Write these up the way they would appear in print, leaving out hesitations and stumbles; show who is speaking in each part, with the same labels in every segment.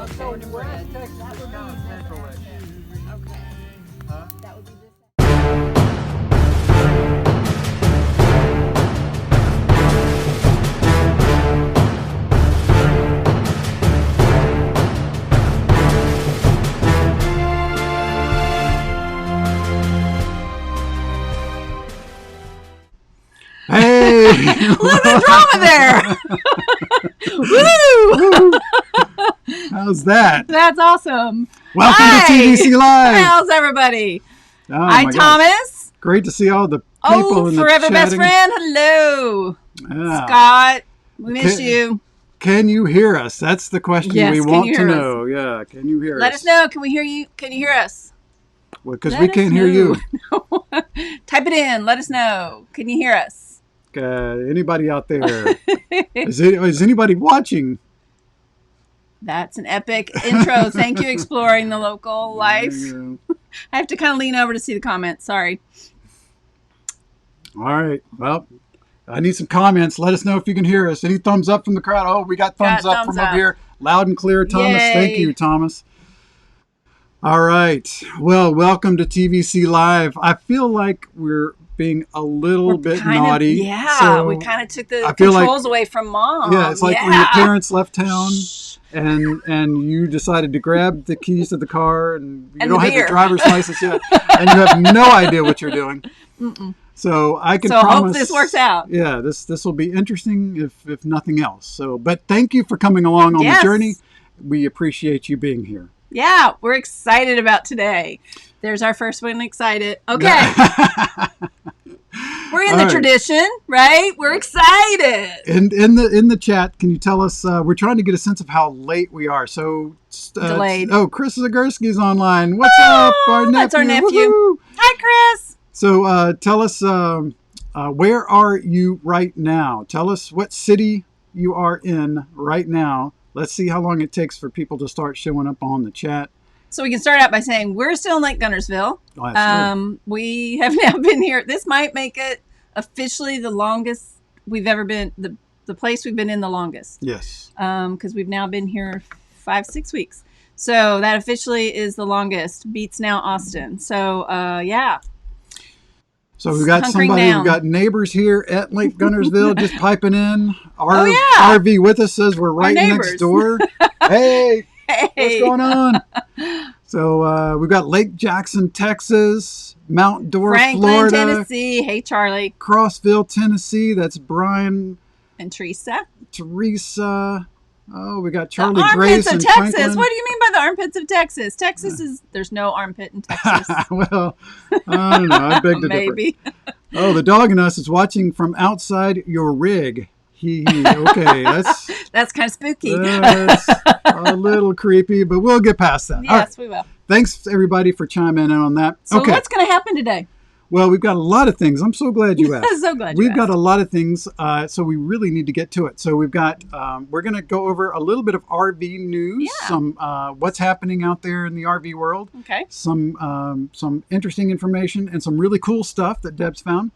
Speaker 1: born and bred. That would be central-ish.
Speaker 2: Okay.
Speaker 1: Huh?
Speaker 2: That would be this.
Speaker 1: Hey!
Speaker 2: Little drama there. Woo!
Speaker 1: How's that?
Speaker 2: That's awesome.
Speaker 1: Welcome
Speaker 2: Hi.
Speaker 1: to TVC Live.
Speaker 2: How's everybody?
Speaker 1: Oh,
Speaker 2: Hi,
Speaker 1: my gosh.
Speaker 2: Thomas.
Speaker 1: Great to see all the people in the
Speaker 2: forever
Speaker 1: chatting.
Speaker 2: best friend. Hello.
Speaker 1: Yeah.
Speaker 2: Scott, we miss you.
Speaker 1: Can you hear us? That's the question
Speaker 2: Yes,
Speaker 1: we
Speaker 2: can
Speaker 1: want
Speaker 2: you
Speaker 1: to
Speaker 2: hear
Speaker 1: know. Yeah, can you hear
Speaker 2: Let us know. Can we hear you? Can you hear us?
Speaker 1: Because
Speaker 2: Let
Speaker 1: we
Speaker 2: us
Speaker 1: can't hear you.
Speaker 2: know. Type it in. Let us know. Can you hear us?
Speaker 1: Anybody out there? Is anybody watching?
Speaker 2: That's an epic intro. Thank you, exploring the local life.
Speaker 1: There you
Speaker 2: I have to kind of lean over to see the comments. Sorry.
Speaker 1: go. All right. Well, I need some comments. Let us know if you can hear us. Any thumbs up from the crowd? Oh, we got thumbs up from up here. Loud and clear, Thomas.
Speaker 2: Yay.
Speaker 1: Thank you, Thomas. All right. Well, welcome to TVC Live. I feel like we're being a little bit naughty.
Speaker 2: Yeah, we kind of took the
Speaker 1: I feel
Speaker 2: controls away from Mom.
Speaker 1: Yeah, it's like when your parents left town and you decided to grab the keys to the car and you don't have your driver's license yet and you have no idea what you're doing.
Speaker 2: Mm-mm.
Speaker 1: So I can
Speaker 2: So
Speaker 1: promise.
Speaker 2: hope this works out.
Speaker 1: Yeah, this will be interesting if nothing else. So, but thank you for coming along on
Speaker 2: Yes.
Speaker 1: the journey. We appreciate you being here.
Speaker 2: Yeah, we're excited about today. There's our first one. Excited. Okay. We're in the tradition, right? We're excited.
Speaker 1: In the chat, can you tell us? We're trying to get a sense of how late we are. So
Speaker 2: Delayed.
Speaker 1: Oh, Chris Zagurski's online. What's up, our nephew?
Speaker 2: That's our nephew.
Speaker 1: Woo-hoo.
Speaker 2: Hi, Chris.
Speaker 1: So tell us, where are you right now? Tell us what city you are in right now. Let's see how long it takes for people to start showing up on the chat.
Speaker 2: So we can start out by saying we're still in Lake Guntersville.
Speaker 1: Oh, that's good.
Speaker 2: We have now been here. This might make it officially the longest we've ever been, the place we've been in the longest.
Speaker 1: Yes.
Speaker 2: Because we've now been here 5-6 weeks. So that officially is the longest. Beats now Austin. So, yeah.
Speaker 1: So we've got
Speaker 2: Hunkering
Speaker 1: somebody,
Speaker 2: down.
Speaker 1: we've got neighbors here at Lake Guntersville just piping in. Our
Speaker 2: yeah.
Speaker 1: RV with us says we're right
Speaker 2: neighbors.
Speaker 1: next door. Hey, what's
Speaker 2: Hey.
Speaker 1: going on? So we've got Lake Jackson, Texas, Mount Dora,
Speaker 2: Franklin,
Speaker 1: Florida,
Speaker 2: Tennessee. Hey, Charlie.
Speaker 1: Crossville, Tennessee. That's Brian,
Speaker 2: And Teresa.
Speaker 1: Teresa. Oh, we got
Speaker 2: The
Speaker 1: Charlie
Speaker 2: armpits
Speaker 1: Grace
Speaker 2: of
Speaker 1: and
Speaker 2: Texas.
Speaker 1: Franklin.
Speaker 2: What do you mean by the armpits of Texas? Texas is, there's no armpit in Texas.
Speaker 1: Well, I don't know. I beg to differ.
Speaker 2: Maybe.
Speaker 1: Oh, the dog in us is watching from outside your rig. Okay,
Speaker 2: That's kind of spooky.
Speaker 1: that's a little creepy, but we'll get past that. All right.
Speaker 2: Yes, we will.
Speaker 1: Thanks, everybody, for chiming in on that.
Speaker 2: So
Speaker 1: okay.
Speaker 2: what's going to happen today?
Speaker 1: Well, we've got a lot of things. I'm so glad you asked.
Speaker 2: So glad you
Speaker 1: We've got
Speaker 2: asked.
Speaker 1: a lot of things, so we really need to get to it. So we've got, we're going to go over a little bit of RV news,
Speaker 2: Yeah.
Speaker 1: some what's happening out there in the RV world,
Speaker 2: Okay.
Speaker 1: some interesting information, and some really cool stuff that Deb's found.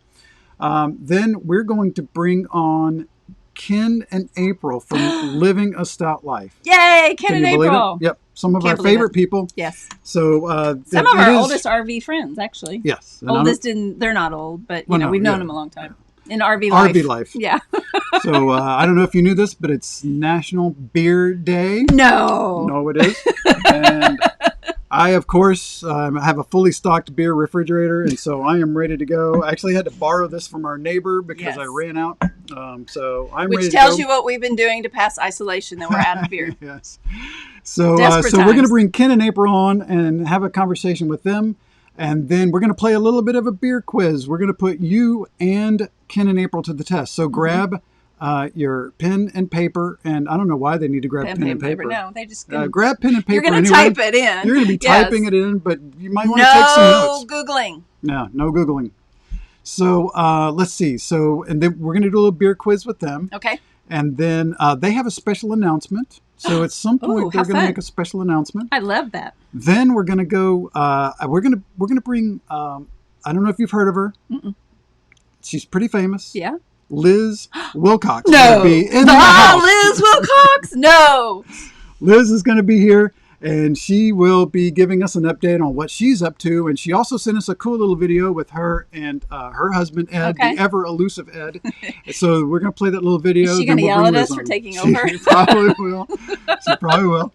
Speaker 1: Then we're going to bring on Ken and April from Living a Stout Life.
Speaker 2: Yay, Ken
Speaker 1: Can
Speaker 2: and
Speaker 1: you believe
Speaker 2: April.
Speaker 1: it? Yep, some of
Speaker 2: Can't
Speaker 1: our
Speaker 2: believe
Speaker 1: favorite
Speaker 2: it.
Speaker 1: people.
Speaker 2: Yes.
Speaker 1: So
Speaker 2: Some of our oldest RV friends, actually.
Speaker 1: Yes. and
Speaker 2: Oldest they're not old, but
Speaker 1: Well, no,
Speaker 2: we've known
Speaker 1: yeah.
Speaker 2: them a long time. In RV life.
Speaker 1: RV life.
Speaker 2: Yeah.
Speaker 1: So I don't know if you knew this, but it's National Beer Day.
Speaker 2: No.
Speaker 1: No, it is. And I, of course, have a fully stocked beer refrigerator, and so I am ready to go. I actually had to borrow this from our neighbor because
Speaker 2: Yes.
Speaker 1: I ran out. So I'm ready
Speaker 2: Which
Speaker 1: to
Speaker 2: tells
Speaker 1: go.
Speaker 2: you what we've been doing to pass isolation, that we're out of beer.
Speaker 1: Yes. So
Speaker 2: Desperate
Speaker 1: so we're going to
Speaker 2: times.
Speaker 1: bring Ken and April on and have a conversation with them. And then we're going to play a little bit of a beer quiz. We're going to put you and Ken and April to the test. So grab your pen and paper. And I don't know why they need to grab pen and paper.
Speaker 2: No, they just
Speaker 1: Grab pen and paper.
Speaker 2: you're going to
Speaker 1: anyway.
Speaker 2: type it in.
Speaker 1: You're going to be
Speaker 2: Yes.
Speaker 1: typing it in, but you might want to take some
Speaker 2: No
Speaker 1: notes.
Speaker 2: Googling.
Speaker 1: No Googling. So let's see. So, and then we're going to do a little beer quiz with them.
Speaker 2: Okay.
Speaker 1: And then they have a special announcement. So at some point
Speaker 2: Ooh,
Speaker 1: they're
Speaker 2: how
Speaker 1: going to
Speaker 2: fun.
Speaker 1: make a special announcement.
Speaker 2: I love that.
Speaker 1: Then we're going to go. We're going to bring. I don't know if you've heard of her.
Speaker 2: Mm-mm.
Speaker 1: She's pretty famous.
Speaker 2: Yeah.
Speaker 1: Liz Wilcox.
Speaker 2: No.
Speaker 1: Will be in the house.
Speaker 2: Liz Wilcox. No.
Speaker 1: Liz is going to be here, and she will be giving us an update on what she's up to. And she also sent us a cool little video with her and her husband, Ed, the ever elusive Ed. So we're going to play that little video.
Speaker 2: Is she going to yell at us for taking over?
Speaker 1: She probably will. She probably will.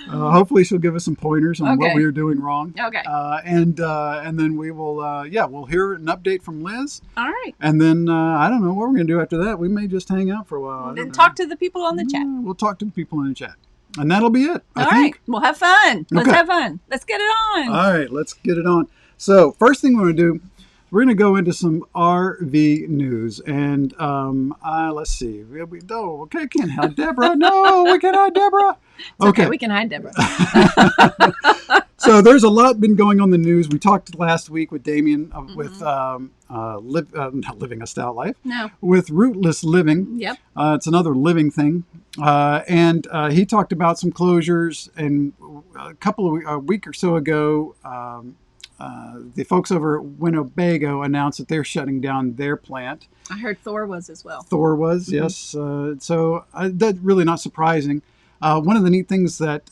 Speaker 1: Hopefully she'll give us some pointers on what we are doing wrong.
Speaker 2: Okay.
Speaker 1: And then we will, we'll hear an update from Liz.
Speaker 2: All right.
Speaker 1: And then I don't know what we're going to do after that. We may just hang out for a while.
Speaker 2: Then talk to the people on the chat.
Speaker 1: We'll talk to the people in the chat. And that'll be it, I think.
Speaker 2: Right. We'll have fun. Let's have fun. Let's get it on.
Speaker 1: All right. Let's get it on. So first thing we're going to do, we're going to go into some RV news. And let's see. Okay, can't hide Deborah. No, we can't hide Deborah.
Speaker 2: Okay, we can hide Deborah.
Speaker 1: So there's a lot been going on in the news. We talked last week with Damien with not living a stout life.
Speaker 2: No.
Speaker 1: With rootless living.
Speaker 2: Yep.
Speaker 1: It's another living thing. And he talked about some closures. And a week or so ago, the folks over at Winnebago announced that they're shutting down their plant.
Speaker 2: I heard Thor was as well.
Speaker 1: Thor was, yes. So that's really not surprising. One of the neat things that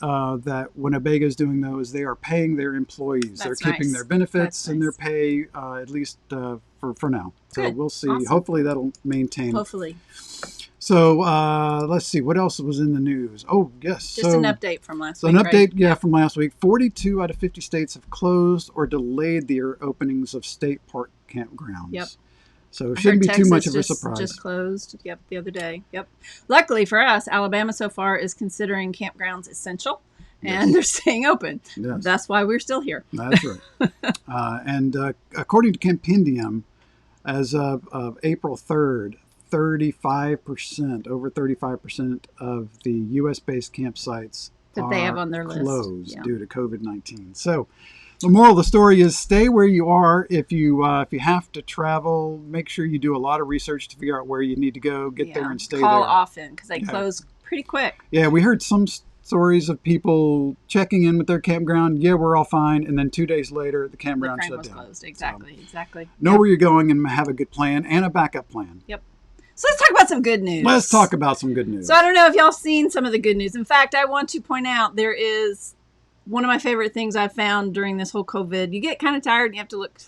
Speaker 1: Winnebago is doing, though, is they are paying their employees. They're keeping their benefits and their pay, at least for now. So we'll see. Awesome. Hopefully that'll maintain.
Speaker 2: Hopefully.
Speaker 1: So let's see. What else was in the news? Oh, yes.
Speaker 2: Just an update from last week.
Speaker 1: So an update, from last week. 42 out of 50 states have closed or delayed their openings of state park campgrounds.
Speaker 2: Yep.
Speaker 1: So it shouldn't be too much of a surprise.
Speaker 2: Just closed. Yep, the other day. Yep. Luckily for us, Alabama so far is considering campgrounds essential, and they're staying open. Yes. That's why we're still here.
Speaker 1: That's right. And according to Compendium, as of April 3rd, over 35% of the U.S.-based campsites
Speaker 2: that they have on their list
Speaker 1: closed due to COVID-19. So the moral of the story is stay where you are. If you have to travel, make sure you do a lot of research to figure out where you need to go. Get there and stay there.
Speaker 2: Call often because they close pretty quick.
Speaker 1: Yeah, we heard some stories of people checking in with their campground. Yeah, we're all fine. And then 2 days later, the campground shut down.
Speaker 2: Closed. Exactly.
Speaker 1: Know where you're going and have a good plan and a backup plan.
Speaker 2: Yep. So let's talk about some good news.
Speaker 1: Let's talk about some good news.
Speaker 2: So I don't know if y'all seen some of the good news. In fact, I want to point out there is one of my favorite things I've found during this whole COVID. You get kind of tired and you have to look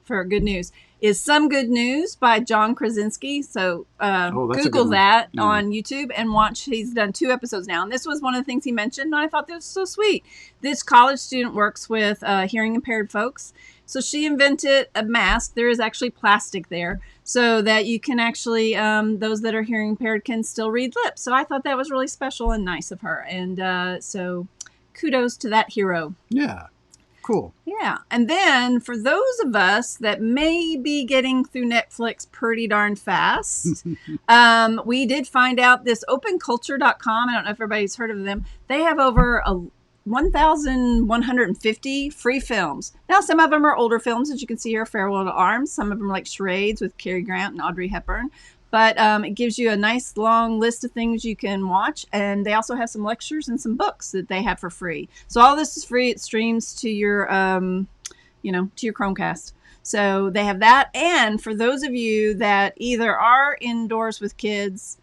Speaker 2: for good news. Is Some Good News by John Krasinski. So Google that on YouTube and watch. He's done 2 episodes now. And this was one of the things he mentioned. And I thought this was so sweet. This college student works with hearing impaired folks. So she invented a mask. There is actually plastic there so that you can actually, those that are hearing impaired can still read lips. So I thought that was really special and nice of her. And so kudos to that hero.
Speaker 1: Yeah. Cool.
Speaker 2: Yeah. And then for those of us that may be getting through Netflix pretty darn fast, we did find out this openculture.com. I don't know if everybody's heard of them. They have over 1,150 free films. Now, some of them are older films, as you can see here, Farewell to Arms. Some of them are like charades with Cary Grant and Audrey Hepburn. But it gives you a nice long list of things you can watch. And they also have some lectures and some books that they have for free. So all this is free. It streams to your, to your Chromecast. So they have that. And for those of you that either are indoors with kids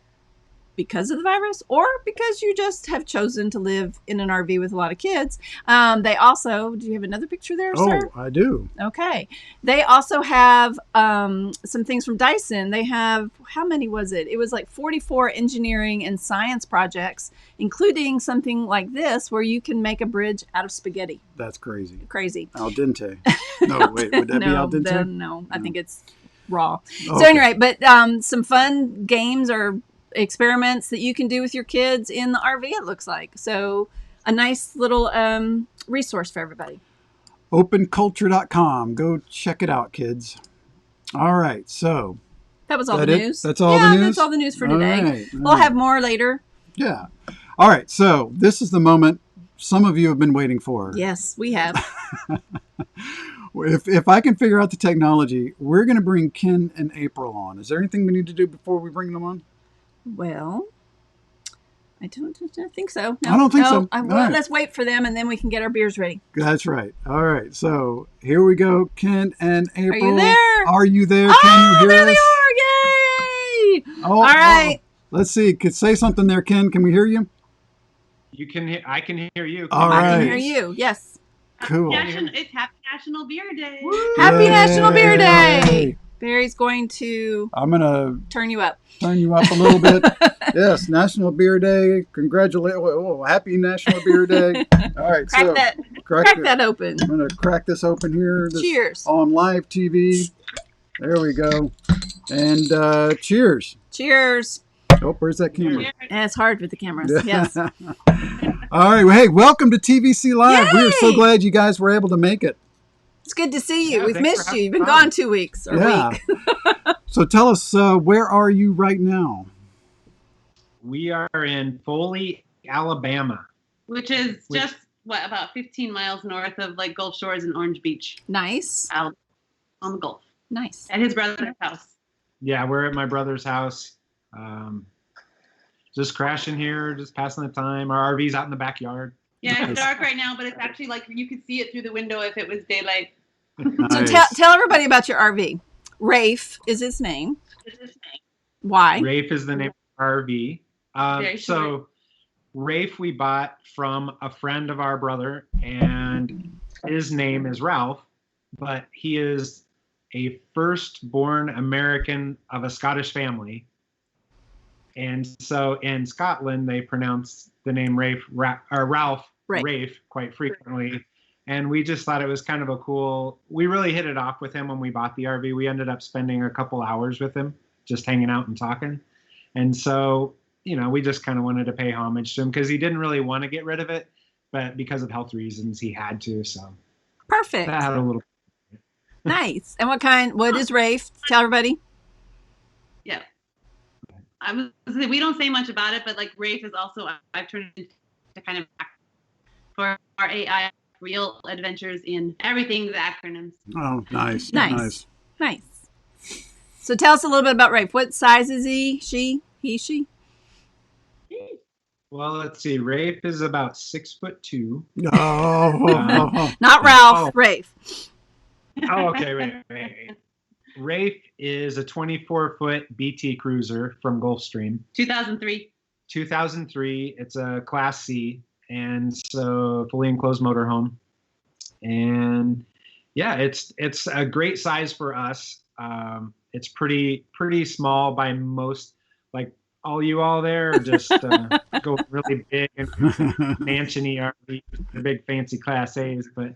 Speaker 2: because of the virus or because you just have chosen to live in an RV with a lot of kids. They also, do you have another picture there, sir?
Speaker 1: Oh, I do.
Speaker 2: Okay. They also have some things from Dyson. They have, how many was it? It was like 44 engineering and science projects, including something like this where you can make a bridge out of spaghetti.
Speaker 1: That's crazy.
Speaker 2: Crazy.
Speaker 1: Al dente. No, wait, would that be al dente?
Speaker 2: No, I think it's raw. Okay. So anyway, but some fun games or experiments that you can do with your kids in the RV, it looks like. So a nice little resource for everybody.
Speaker 1: Openculture.com. Go check it out, kids. All right. So
Speaker 2: that was all the news.
Speaker 1: That's all the news?
Speaker 2: That's all the news for today. All right. We'll have more later.
Speaker 1: Yeah. All right. So this is the moment some of you have been waiting for.
Speaker 2: Yes, we have.
Speaker 1: If I can figure out the technology, we're going to bring Ken and April on. Is there anything we need to do before we bring them on?
Speaker 2: Well, I don't think so. No,
Speaker 1: I don't think so.
Speaker 2: Let's wait for them, and then we can get our beers ready.
Speaker 1: That's right. All right. So here we go, Ken and April.
Speaker 2: Are you there?
Speaker 1: Are you there? Can you hear
Speaker 2: there
Speaker 1: us?
Speaker 2: They are! Yay!
Speaker 1: Oh, all right. Let's see. Could say something there, Ken. Can we hear you?
Speaker 3: You can. I can hear you.
Speaker 1: All
Speaker 2: I
Speaker 1: right.
Speaker 2: can hear you. Yes.
Speaker 1: Cool.
Speaker 4: It's Happy National Beer Day.
Speaker 2: Happy
Speaker 1: Yay.
Speaker 2: National Beer Day. Barry's going to
Speaker 1: I'm going to
Speaker 2: turn you up.
Speaker 1: turn you up a little bit. Yes, National Beer Day. Congratulations. Oh, happy National Beer Day. All right.
Speaker 2: Crack that open.
Speaker 1: I'm going to crack this open here. This
Speaker 2: Cheers.
Speaker 1: On live TV. There we go. And cheers.
Speaker 2: Cheers.
Speaker 1: Oh, where's that camera?
Speaker 2: And it's hard with the cameras. Yes.
Speaker 1: All right. Well, hey, welcome to TVC Live.
Speaker 2: Yay!
Speaker 1: We're so glad you guys were able to make it.
Speaker 2: It's good to see you.
Speaker 3: Yeah,
Speaker 2: We've
Speaker 3: thanks
Speaker 2: missed
Speaker 3: for
Speaker 2: you. You've been
Speaker 3: having
Speaker 2: gone 2 weeks or a
Speaker 1: Yeah.
Speaker 2: week.
Speaker 1: So tell us, where are you right now?
Speaker 3: We are in Foley, Alabama.
Speaker 4: Which is just, about 15 miles north of like Gulf Shores and Orange Beach
Speaker 2: Nice.
Speaker 4: out on the Gulf
Speaker 2: Nice.
Speaker 4: at his brother's house.
Speaker 3: Yeah, we're at my brother's house. Just crashing here, just passing the time. Our RV's out in the backyard.
Speaker 4: Yeah,
Speaker 1: Nice.
Speaker 4: it's dark right now, but it's actually like you could see it through the window if it was daylight.
Speaker 2: So
Speaker 1: Nice.
Speaker 2: tell everybody about your RV. Rafe is his name. Why?
Speaker 3: Rafe is the name of our RV.
Speaker 4: Very
Speaker 3: So
Speaker 4: short.
Speaker 3: Rafe we bought from a friend of our brother, and his name is Ralph, but he is a firstborn American of a Scottish family. And so in Scotland, they pronounce the name Ralph
Speaker 2: Right.
Speaker 3: Rafe quite frequently. And we just thought it was kind of a cool, we really hit it off with him when we bought the RV. We ended up spending a couple hours with him, just hanging out and talking. And so, we just kind of wanted to pay homage to him because he didn't really want to get rid of it, but because of health reasons, he had to. So
Speaker 2: Perfect.
Speaker 3: that had a little.
Speaker 2: Nice. And what is Rafe? Tell everybody.
Speaker 4: Yeah. We don't say much about it, but like Rafe is also, I've turned into kind of for our AI real adventures in everything, the acronyms.
Speaker 1: Oh, nice.
Speaker 2: Nice. So tell us a little bit about Rafe. What size is he? She?
Speaker 3: Well, let's see. Rafe is about 6'2".
Speaker 1: Oh,
Speaker 2: Not Ralph.
Speaker 3: Oh.
Speaker 2: Rafe.
Speaker 3: Oh, okay. Wait. Rafe is a 24-foot BT cruiser from Gulfstream.
Speaker 4: 2003.
Speaker 3: 2003. It's a Class C, and so fully enclosed motorhome. And yeah, it's a great size for us. It's pretty small by most, like all you all there are just go really big and mansion-y RVs, the big fancy Class A's, but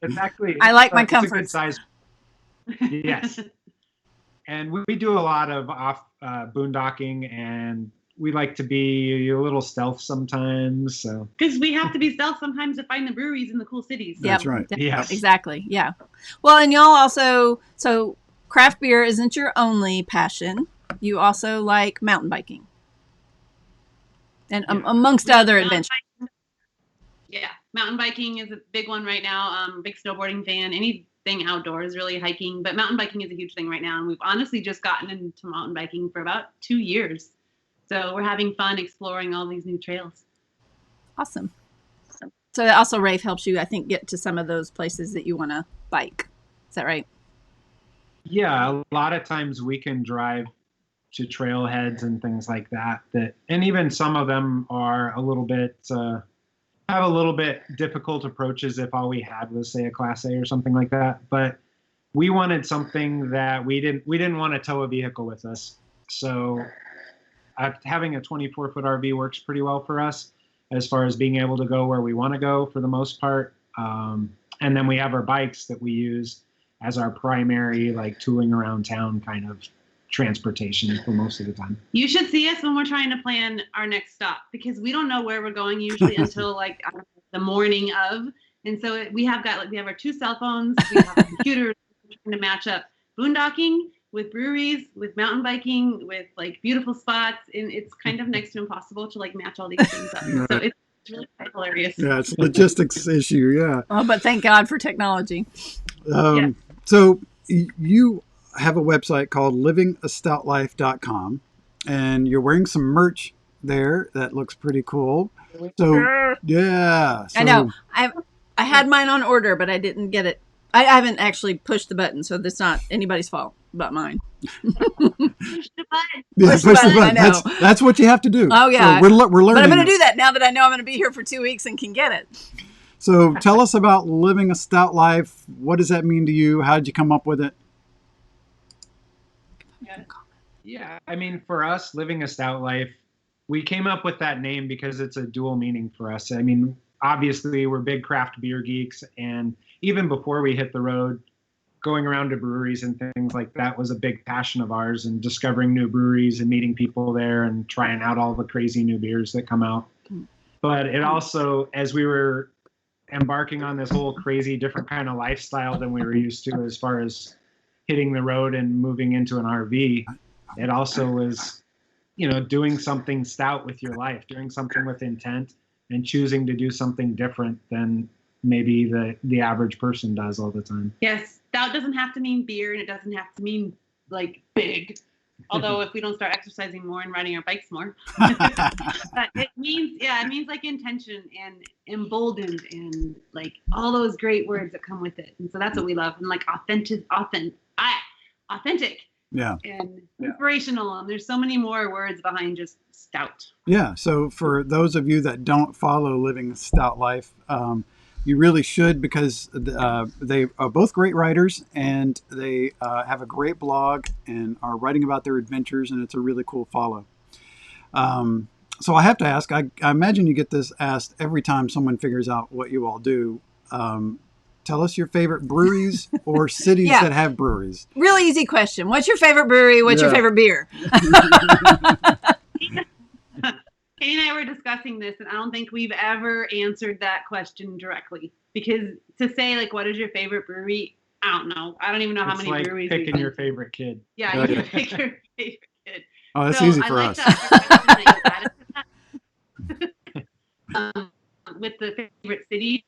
Speaker 3: it's actually
Speaker 2: I like my
Speaker 3: it's a good
Speaker 2: comfort.
Speaker 3: size. Yes. And we do a lot of off boondocking, and we like to be a little stealth sometimes. So
Speaker 4: Because we have to be stealth sometimes to find the breweries in the cool cities.
Speaker 1: That's right.
Speaker 3: Yes.
Speaker 2: Exactly. Yeah. Well, and y'all also, so craft beer isn't your only passion. You also like mountain biking. And amongst other adventures.
Speaker 4: Yeah, mountain biking is a big one right now. Big snowboarding fan. Anything outdoors, really hiking. But mountain biking is a huge thing right now. And we've honestly just gotten into mountain biking for about 2 years. So we're having fun exploring all these new trails.
Speaker 2: Awesome. So also Rafe helps you, I think, get to some of those places that you want to bike. Is that right?
Speaker 3: yeah, a lot of times we can drive to trailheads and things like that, and even some of them are a little bit have a little bit difficult approaches if all we had was, say, a Class A or something like that. But we wanted something that we didn't want to tow a vehicle with us. So having a 24-foot RV works pretty well for us as far as being able to go where we want to go for the most part. And then we have our bikes that we use as our primary, like, tooling around town kind of transportation for most of the time.
Speaker 4: You should see us when we're trying to plan our next stop, because we don't know where we're going usually until like the morning of. And so we have our 2 cell phones, we have a computer trying to match up boondocking with breweries, with mountain biking, with like beautiful spots, and it's kind of next to impossible to like match all these things up. So it's really quite hilarious.
Speaker 1: Yeah, it's a logistics issue. Yeah.
Speaker 2: Oh, but thank God for technology.
Speaker 1: So you have a website called livingastoutlife.com, and you're wearing some merch there that looks pretty cool. So yeah,
Speaker 2: I know. I had mine on order, but I didn't get it. I haven't actually pushed the button, so that's not anybody's fault but mine.
Speaker 4: Push the button.
Speaker 1: Yeah,
Speaker 2: Push the button, I know.
Speaker 1: That's what you have to do.
Speaker 2: Oh, yeah.
Speaker 1: So we're learning.
Speaker 2: But I'm going to
Speaker 1: this.
Speaker 2: do that now that I know I'm going to be here for 2 weeks and can get it.
Speaker 1: So tell us about living a stout life. What does that mean to you? How did you come up with it?
Speaker 3: Yeah, I mean, for us, living a stout life, we came up with that name because it's a dual meaning for us. I mean, obviously, we're big craft beer geeks, and even before we hit the road, going around to breweries and things like that was a big passion of ours, and discovering new breweries and meeting people there and trying out all the crazy new beers that come out. But it also, as we were embarking on this whole crazy different kind of lifestyle than we were used to as far as hitting the road and moving into an RV, it also was, doing something stout with your life, doing something with intent, and choosing to do something different than maybe the average person does all the time.
Speaker 4: Yes, stout doesn't have to mean beer, and it doesn't have to mean like big. Although if we don't start exercising more and riding our bikes more, but it means like intention and emboldened and like all those great words that come with it. And so that's what we love. And like authentic.
Speaker 1: Yeah.
Speaker 4: And inspirational. And there's so many more words behind just stout.
Speaker 1: Yeah. So for those of you that don't follow Living a Stout Life, you really should, because they are both great writers, and they have a great blog and are writing about their adventures, and it's a really cool follow. So I have to ask, I imagine you get this asked every time someone figures out what you all do. Tell us your favorite breweries or cities that have breweries.
Speaker 2: Really easy question. What's your favorite brewery? What's your favorite beer?
Speaker 4: Katie and I were discussing this, and I don't think we've ever answered that question directly. Because to say, like, what is your favorite brewery? I don't know. I don't even know how many
Speaker 3: like
Speaker 4: breweries.
Speaker 3: Picking your favorite kid.
Speaker 4: Yeah, you pick your favorite kid.
Speaker 1: Oh, that's easy for us.
Speaker 4: With the favorite city.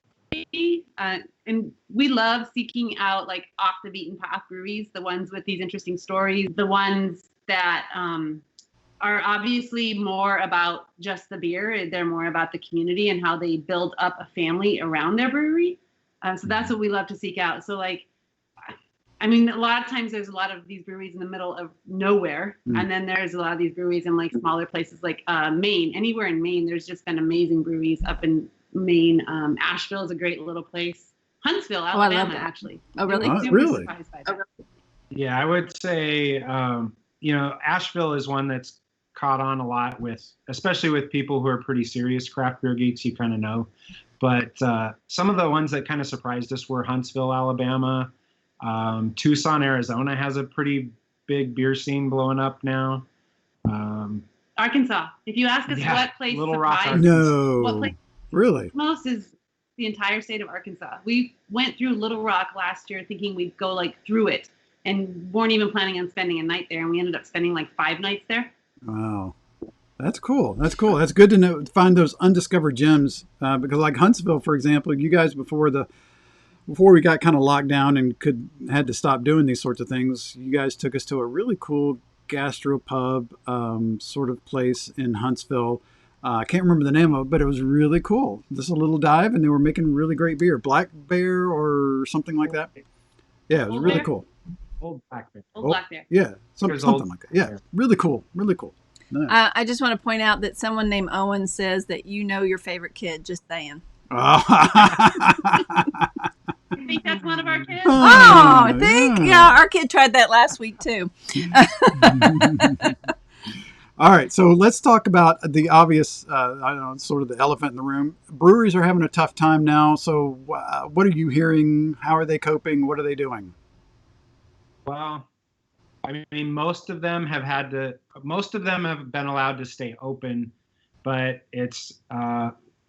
Speaker 4: And we love seeking out like off the beaten path breweries, the ones with these interesting stories, the ones that are obviously more about just the beer. They're more about the community and how they build up a family around their brewery. So that's what we love to seek out. So like, I mean, a lot of times there's a lot of these breweries in the middle of nowhere. And then there's a lot of these breweries in like smaller places like Maine. Anywhere in Maine, there's just been amazing breweries up in Maine. Asheville is a great little place. Huntsville, Alabama, actually.
Speaker 2: Oh, really?
Speaker 1: Really?
Speaker 3: Yeah, I would say, Asheville is one that's caught on a lot with, especially with people who are pretty serious craft beer geeks, you kind of know. But some of the ones that kind of surprised us were Huntsville, Alabama. Tucson, Arizona has a pretty big beer scene blowing up now.
Speaker 4: Arkansas. If you ask us what place
Speaker 3: Little Rock,
Speaker 4: surprised
Speaker 1: No.
Speaker 4: what place
Speaker 1: Really?
Speaker 4: most is the entire state of Arkansas. We went through Little Rock last year thinking we'd go like through it and weren't even planning on spending a night there. And we ended up spending like 5 nights there.
Speaker 1: Wow. That's cool. That's cool. That's good to know, find those undiscovered gems. Because like Huntsville, for example, you guys before we got kind of locked down and had to stop doing these sorts of things, you guys took us to a really cool gastropub sort of place in Huntsville. I can't remember the name of it, but it was really cool. Just a little dive, and they were making really great beer. Black Bear or something like that. Yeah, it was really cool.
Speaker 3: Old Black Bear.
Speaker 4: Old Black Bear.
Speaker 1: Yeah, something like that. Yeah, really cool. Really cool. Nice.
Speaker 2: I just want to point out that someone named Owen says that you know your favorite kid. Just saying.
Speaker 4: I think that's one of our kids.
Speaker 2: I think our kid tried that last week too.
Speaker 1: All right, so let's talk about the obvious, sort of the elephant in the room. Breweries are having a tough time now. So what are you hearing? How are they coping? What are they doing?
Speaker 3: Well, I mean, most of them have been allowed to stay open, but it's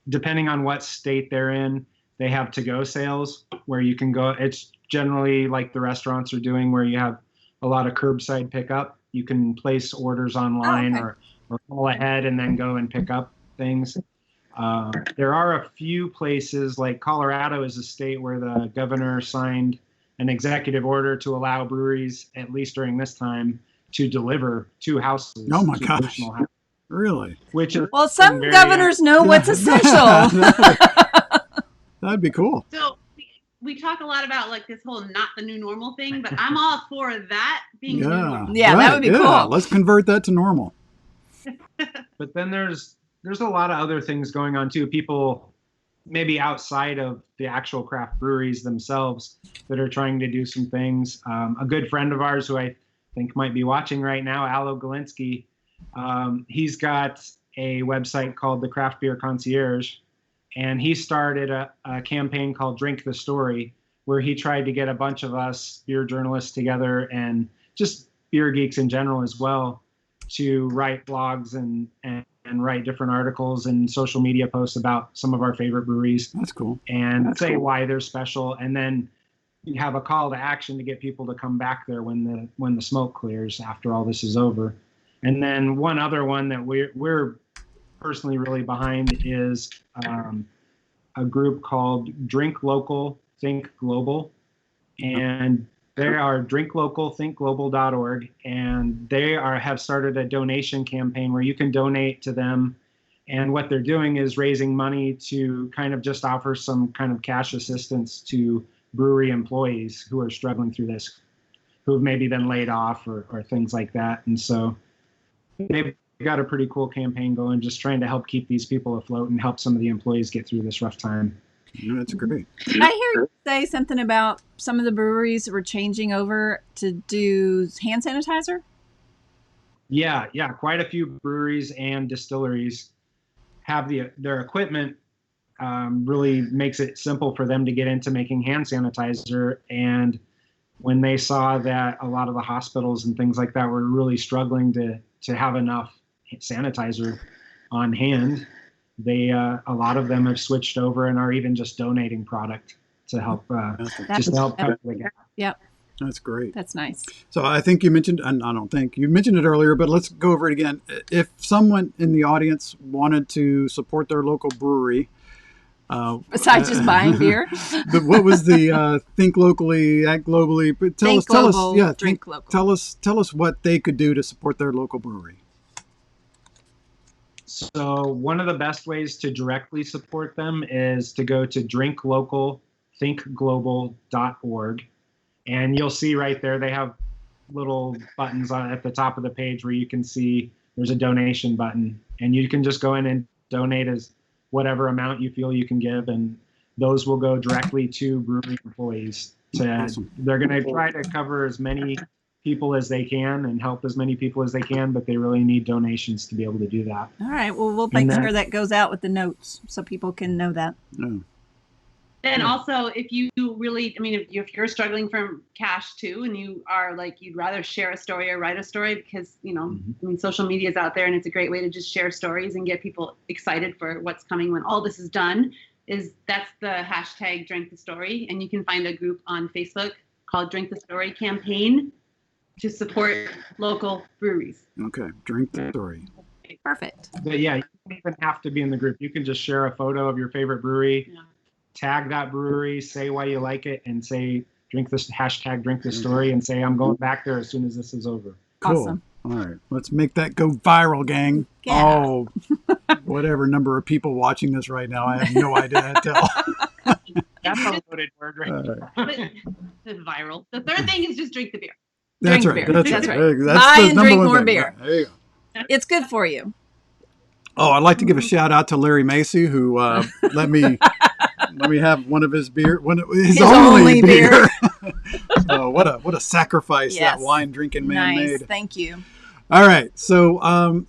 Speaker 3: depending on what state they're in, they have to-go sales where you can go. It's generally like the restaurants are doing, where you have a lot of curbside pickup. You can place orders online or call ahead and then go and pick up things. There are a few places, like Colorado is a state where the governor signed an executive order to allow breweries, at least during this time, to deliver to houses.
Speaker 1: Oh my gosh. Really?
Speaker 3: Which is
Speaker 2: some governors know what's essential.
Speaker 1: That'd be cool.
Speaker 4: So we we talk a lot about like this whole not the new normal thing, but I'm all for that being the new
Speaker 1: Yeah.
Speaker 4: normal.
Speaker 2: Yeah, that would be cool.
Speaker 1: Let's convert that to normal.
Speaker 3: But then there's a lot of other things going on too. People maybe outside of the actual craft breweries themselves that are trying to do some things. A good friend of ours who I think might be watching right now, Alo Galinsky, he's got a website called the Craft Beer Concierge, and he started a campaign called Drink the Story, where he tried to get a bunch of us beer journalists together and just beer geeks in general as well to write blogs and write different articles and social media posts about some of our favorite breweries.
Speaker 1: That's cool.
Speaker 3: And
Speaker 1: That's
Speaker 3: say
Speaker 1: cool.
Speaker 3: why they're special, and then you have a call to action to get people to come back there when the smoke clears after all this is over. And then one other one that we're personally really behind is a group called Drink Local, Think Global, and they are drinklocalthinkglobal.org, and they have started a donation campaign where you can donate to them. And what they're doing is raising money to kind of just offer some kind of cash assistance to brewery employees who are struggling through this, who have maybe been laid off or things like that. And so they've got a pretty cool campaign going, just trying to help keep these people afloat and help some of the employees get through this rough time.
Speaker 1: Yeah, that's great.
Speaker 2: I hear you say something about some of the breweries were changing over to do hand sanitizer.
Speaker 3: Yeah, quite a few breweries and distilleries have their equipment really makes it simple for them to get into making hand sanitizer. And when they saw that a lot of the hospitals and things like that were really struggling to have enough sanitizer on hand, a lot of them have switched over and are even just donating product to help cover the gap.
Speaker 2: Yep,
Speaker 1: That's great.
Speaker 2: that's nice.
Speaker 1: So I think you mentioned, and I don't think you mentioned it earlier, but let's go over it again. If someone in the audience wanted to support their local brewery,
Speaker 2: Besides just buying beer,
Speaker 1: what was the think locally, act globally? But tell us,
Speaker 2: drink local.
Speaker 1: Tell us what they could do to support their local brewery.
Speaker 3: So one of the best ways to directly support them is to go to drinklocalthinkglobal.org, and you'll see right there they have little buttons at the top of the page where you can see there's a donation button, and you can just go in and donate as whatever amount you feel you can give, and those will go directly to brewery employees.
Speaker 1: Awesome.
Speaker 3: They're going to try to cover as many people as they can and help as many people as they can, but they really need donations to be able to do that.
Speaker 2: All right. Well, we'll make sure that goes out with the notes so people can know that.
Speaker 1: Yeah.
Speaker 4: Then also, if you really, if you're struggling from cash too, and you are like, you'd rather share a story or write a story because, social media is out there and it's a great way to just share stories and get people excited for what's coming when all this is done, that's the hashtag Drink the Story. And you can find a group on Facebook called Drink the Story Campaign to support local breweries.
Speaker 1: Okay. Drink the Story.
Speaker 2: Perfect.
Speaker 3: But yeah, you don't even have to be in the group. You can just share a photo of your favorite brewery, tag that brewery, say why you like it, and say drink the story, and say I'm going back there as soon as this is over.
Speaker 1: Cool.
Speaker 2: Awesome.
Speaker 1: All right, let's make that go viral, gang.
Speaker 2: Yeah.
Speaker 1: Oh, whatever number of people watching this right now, I have no idea how to tell.
Speaker 3: That's a loaded word right there.
Speaker 4: But viral. The third thing is just drink the beer.
Speaker 1: That's
Speaker 2: Drink
Speaker 1: right.
Speaker 2: beer. That's right.
Speaker 1: That's
Speaker 2: Buy
Speaker 1: the
Speaker 2: and
Speaker 1: number
Speaker 2: drink
Speaker 1: one
Speaker 2: more
Speaker 1: thing.
Speaker 2: beer.
Speaker 1: There you go.
Speaker 2: It's good for you.
Speaker 1: Oh, I'd like to give a shout out to Larry Macy, who let me have one of his beer, his only beer. So what a sacrifice that wine drinking man
Speaker 2: nice.
Speaker 1: made.
Speaker 2: Thank you.
Speaker 1: All right, so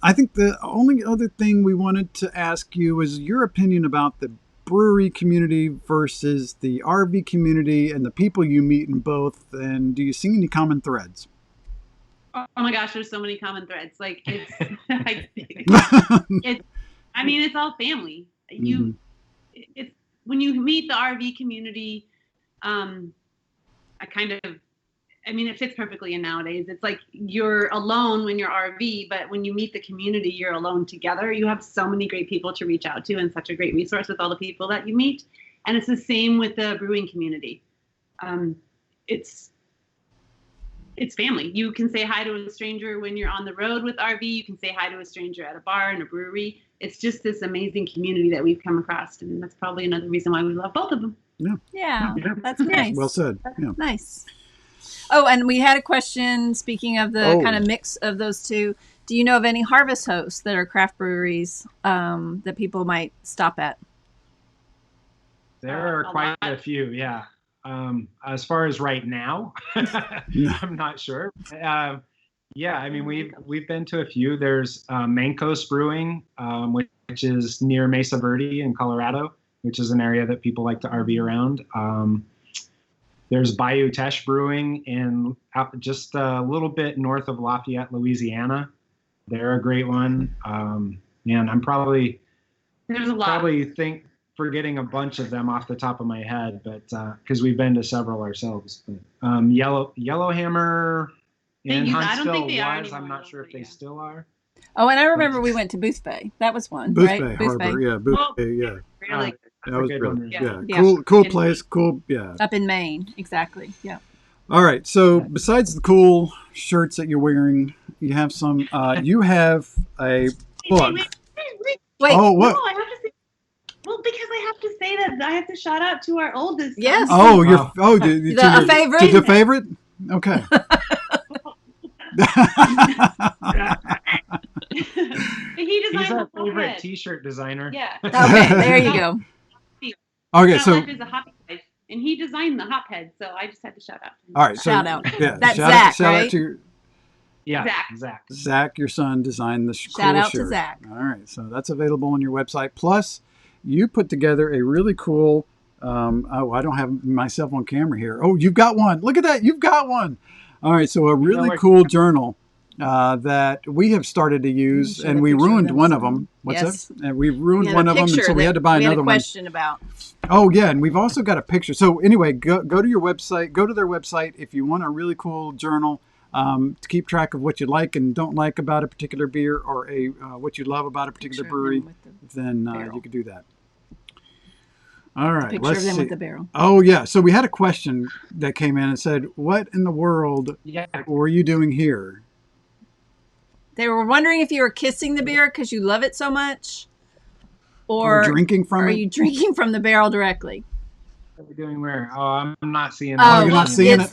Speaker 1: I think the only other thing we wanted to ask you is your opinion about the brewery community versus the RV community and the people you meet in both, and do you see any common threads?
Speaker 4: Oh my gosh, there's so many common threads. Like it's all family. It's when you meet the RV community, it fits perfectly in nowadays. It's like you're alone when you're RV, but when you meet the community, you're alone together. You have so many great people to reach out to and such a great resource with all the people that you meet. And it's the same with the brewing community. It's family. You can say hi to a stranger when you're on the road with RV. You can say hi to a stranger at a bar in a brewery. It's just this amazing community that we've come across. And that's probably another reason why we love both of them.
Speaker 2: Yeah, that's nice.
Speaker 1: Well said. Yeah.
Speaker 2: Nice. Oh, and we had a question, speaking of the kind of mix of those two. Do you know of any harvest hosts that are craft breweries that people might stop at?
Speaker 3: There are quite a few, yeah. As far as right now, I'm not sure. Yeah, I mean, we've been to a few. There's Mancos Brewing, which is near Mesa Verde in Colorado, which is an area that people like to RV around. There's Bayou Teche Brewing just a little bit north of Lafayette, Louisiana. They're a great one. Man, I'm probably forgetting a bunch of them off the top of my head, but because we've been to several ourselves. But Yellowhammer in Huntsville was. I'm not sure if they still are.
Speaker 2: Oh, and I remember we went to Booth Bay. That was one,
Speaker 1: Booth
Speaker 2: right?
Speaker 1: Bay
Speaker 2: Booth
Speaker 1: Harbor,
Speaker 2: Bay.
Speaker 1: yeah. Booth Bay, yeah.
Speaker 4: Really?
Speaker 1: That was
Speaker 3: good
Speaker 1: really,
Speaker 3: one.
Speaker 1: yeah. Cool place, cool, yeah.
Speaker 2: Up in Maine, exactly, yeah.
Speaker 1: All right, so besides the cool shirts that you're wearing, you have some, you have a book.
Speaker 4: Wait.
Speaker 1: Oh, what?
Speaker 4: No, I have to say, well, because I have to say that I have to shout out to our oldest.
Speaker 2: Yes.
Speaker 1: Oh, a
Speaker 2: favorite?
Speaker 1: To the favorite? Okay.
Speaker 4: He's
Speaker 3: our favorite T-shirt designer.
Speaker 4: Yeah.
Speaker 2: Okay, there you go.
Speaker 1: Okay, so
Speaker 4: is a hop head, and he designed the hop head, so I just had to shout out to him.
Speaker 1: all right, so
Speaker 2: Shout out.
Speaker 1: yeah,
Speaker 2: That's
Speaker 1: shout
Speaker 2: Zach, right?
Speaker 1: out to
Speaker 3: Zach,
Speaker 1: your son, designed the
Speaker 2: Shout
Speaker 1: cool
Speaker 2: out
Speaker 1: shirt.
Speaker 2: to Zach.
Speaker 1: All right, so that's available on your website. Plus, you put together a really cool. I don't have myself on camera here. Oh, you've got one. Look at that. You've got one. All right, so a really cool journal that we have started to use, and we ruined one of them. What's that? And we ruined one of them, and so we had to buy another one.
Speaker 2: Question about.
Speaker 1: Oh yeah, and we've also got a picture. So anyway, go to your website. Go to their website if you want a really cool journal to keep track of what you like and don't like about a particular beer, or what you love about a particular brewery. Then you could do that. All right,
Speaker 2: picture
Speaker 1: let's
Speaker 2: of them
Speaker 1: see.
Speaker 2: with the barrel.
Speaker 1: Oh yeah, so we had a question that came in and said, "What in the world were you doing here?"
Speaker 2: They were wondering if you were kissing the beer because you love it so much, or
Speaker 1: drinking from it.
Speaker 2: Are you drinking from the barrel directly?
Speaker 3: What are we doing where? Oh, I'm not seeing.
Speaker 1: Oh, you're not seeing it.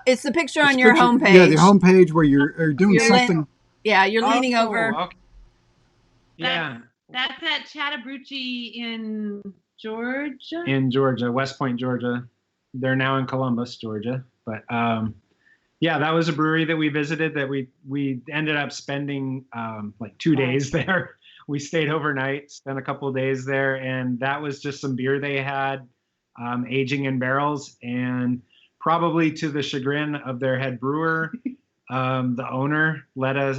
Speaker 2: It's the picture on your homepage.
Speaker 1: Yeah, the homepage where you're doing something.
Speaker 2: You're leaning over.
Speaker 3: Okay. Yeah.
Speaker 4: That's at Chattahoochee in Georgia.
Speaker 3: In Georgia, West Point, Georgia. They're now in Columbus, Georgia. But yeah, that was a brewery that we visited that we ended up spending like 2 days there. We stayed overnight, spent a couple of days there, and that was just some beer they had aging in barrels, and probably to the chagrin of their head brewer, the owner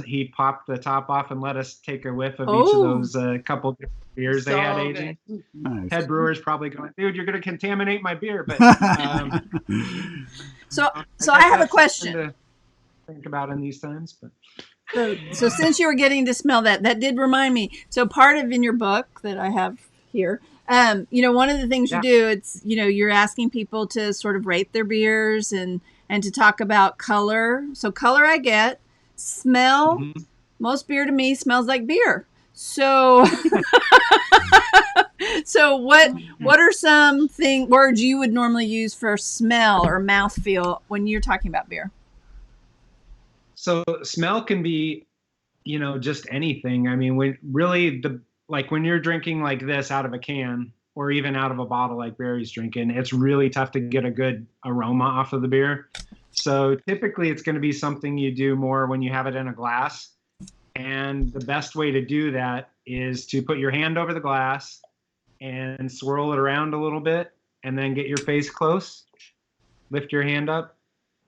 Speaker 3: he popped the top off and let us take a whiff of each of those couple different beers they had aging.
Speaker 1: Nice.
Speaker 3: Head brewer's probably going, dude, you're going to contaminate my beer. But
Speaker 2: so I have a question
Speaker 3: to think about in these times. But
Speaker 2: so since you were getting to smell that did remind me. So part of in your book that I have here, one of the things you do, it's you're asking people to sort of rate their beers and to talk about color. So color I get, smell. Mm-hmm. Most beer to me smells like beer. So, so what are some words you would normally use for smell or mouthfeel when you're talking about beer?
Speaker 3: So smell can be, just anything. I mean, when you're drinking like this out of a can or even out of a bottle like Barry's drinking, it's really tough to get a good aroma off of the beer. So typically it's going to be something you do more when you have it in a glass. And the best way to do that is to put your hand over the glass and swirl it around a little bit, and then get your face close, lift your hand up,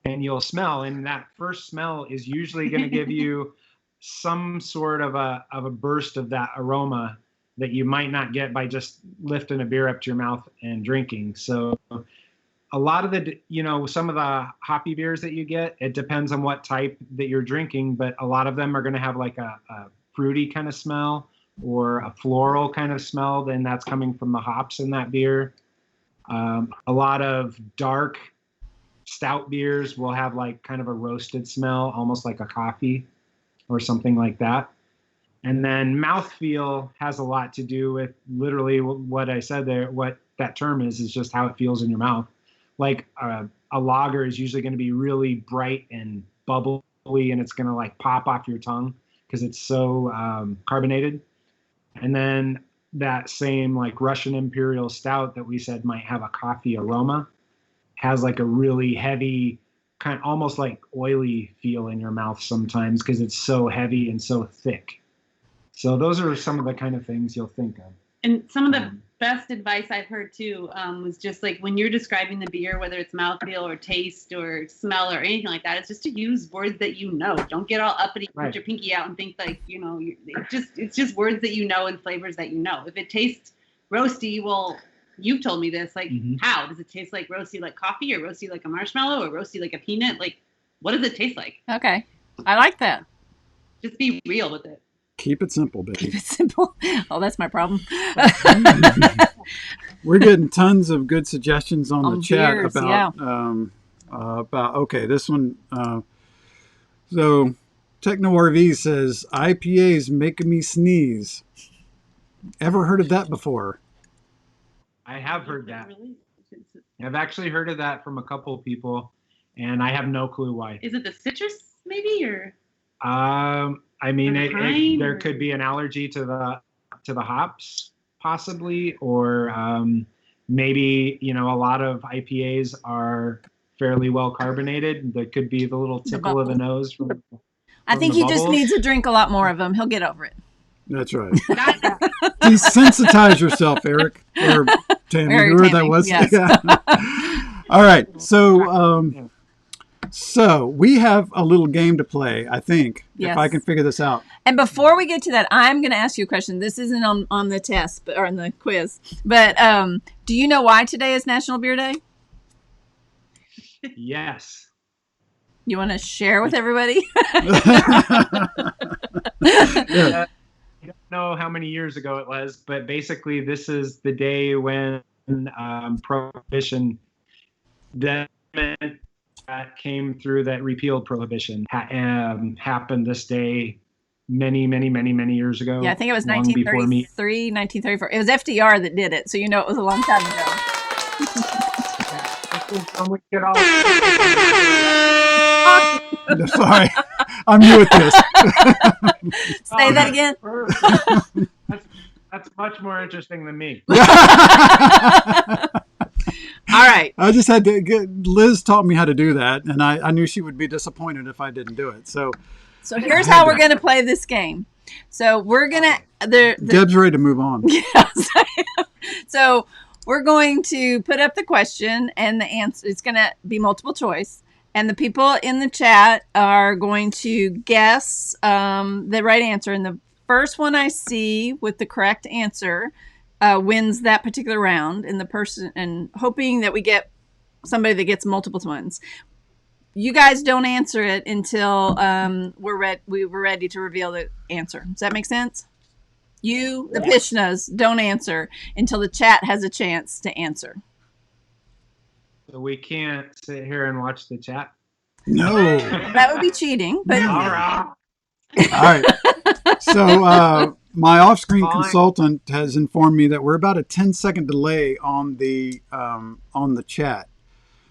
Speaker 3: and you'll smell. And that first smell is usually going to give you some sort of a burst of that aroma that you might not get by just lifting a beer up to your mouth and drinking. So a lot of some of the hoppy beers that you get, it depends on what type that you're drinking, but a lot of them are going to have like a fruity kind of smell or a floral kind of smell, then that's coming from the hops in that beer. A lot of dark stout beers will have like kind of a roasted smell, almost like a coffee or something like that. And then mouthfeel has a lot to do with literally what I said there, what that term is just how it feels in your mouth. Like a lager is usually going to be really bright and bubbly, and it's going to like pop off your tongue because it's so carbonated. And then that same like Russian Imperial Stout that we said might have a coffee aroma has like a really heavy, kind of almost like oily feel in your mouth sometimes because it's so heavy and so thick. So those are some of the kind of things you'll think of.
Speaker 4: And some of the best advice I've heard too was just like when you're describing the beer, whether it's mouthfeel or taste or smell or anything like that, it's just to use words that you know. Don't get all uppity, put your pinky out and think like, you know, it's just words that you know and flavors that you know. If it tastes roasty, well, you've told me this, like how? Does it taste like roasty like coffee or roasty like a marshmallow or roasty like a peanut? Like, what does it taste like?
Speaker 2: Okay. I like that.
Speaker 4: Just be real with it.
Speaker 1: Keep it simple, baby.
Speaker 2: Keep it simple. Oh, that's my problem.
Speaker 1: We're getting tons of good suggestions on the chat
Speaker 2: beers,
Speaker 1: about okay, this one. So Techno RV says IPAs making me sneeze. Ever heard of that before?
Speaker 3: I have heard that. I've actually heard of that from a couple of people, and I have no clue why.
Speaker 4: Is it the citrus maybe or?
Speaker 3: I mean, there could be an allergy to the hops, possibly, or maybe, you know, a lot of IPAs are fairly well carbonated. There could be the little tickle of the nose from
Speaker 2: I think he just needs to drink a lot more of them. He'll get over it.
Speaker 1: That's right. Desensitize yourself, Eric, or Tammy, whoever that was.
Speaker 2: Yes.
Speaker 1: Yeah. All right, so we have a little game to play, I think, if I can figure this out.
Speaker 2: And before we get to that, I'm going to ask you a question. This isn't on the test or on the quiz, but do you know why today is National Beer Day?
Speaker 3: Yes.
Speaker 2: You want to share with everybody?
Speaker 3: I don't know how many years ago it was, but basically this is the day when Prohibition, that came through, that repealed Prohibition, happened this day many years ago.
Speaker 2: Yeah, I think it was 1933, 1934. It was FDR that did it, so you know it was a long time ago.
Speaker 1: Sorry, I'm new at this.
Speaker 2: Say that again.
Speaker 3: That's much more interesting than me.
Speaker 2: All right.
Speaker 1: I just had to Liz taught me how to do that, and I knew she would be disappointed if I didn't do it. So
Speaker 2: here's how we're going to play this game. So we're going to...
Speaker 1: Deb's ready to move on.
Speaker 2: Yes. So we're going to put up the question, and the answer, it's going to be multiple choice. And the people in the chat are going to guess the right answer. And the first one I see with the correct answer wins that particular round. And hoping that we get somebody that gets multiple ones. You guys don't answer it until we were ready to reveal the answer. Does that make sense? You, the Pishnas, don't answer until the chat has a chance to answer.
Speaker 3: So we can't sit here and watch the chat?
Speaker 1: No.
Speaker 2: That would be cheating. But
Speaker 3: All right.
Speaker 1: All right. So my off-screen consultant has informed me that we're about a 10-second delay on the chat.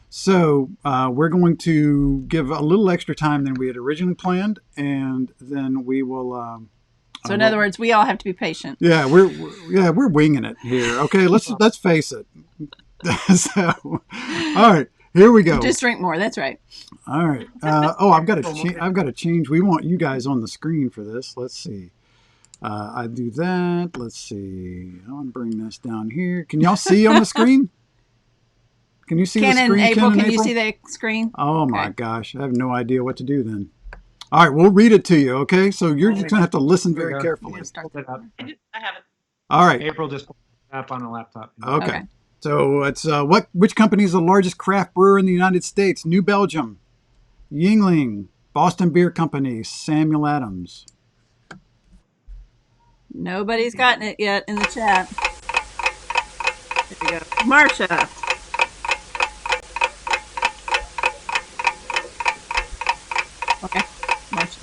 Speaker 1: So we're going to give a little extra time than we had originally planned, and then we will.
Speaker 2: So in other words, we all have to be patient.
Speaker 1: Yeah, we're winging it here. Okay, let's face it. So, all right, here we go.
Speaker 2: Just drink more. That's right.
Speaker 1: All right. I've got to change. We want you guys on the screen for this. Let's see. I do that. Let's see. I want to bring this down here. Can y'all see on the screen? Can you see the screen?
Speaker 2: April, can you see the screen?
Speaker 1: Oh my gosh, I have no idea what to do then. All right, we'll read it to you. Okay, so you're just gonna have to listen very carefully.
Speaker 4: I have it.
Speaker 1: All right.
Speaker 3: April just pulled it up on a laptop.
Speaker 1: Okay. So it's which company is the largest craft brewer in the United States? New Belgium, Yuengling, Boston Beer Company, Samuel Adams.
Speaker 2: Nobody's gotten it yet in the chat. There we go. Marsha. Okay. Marsha.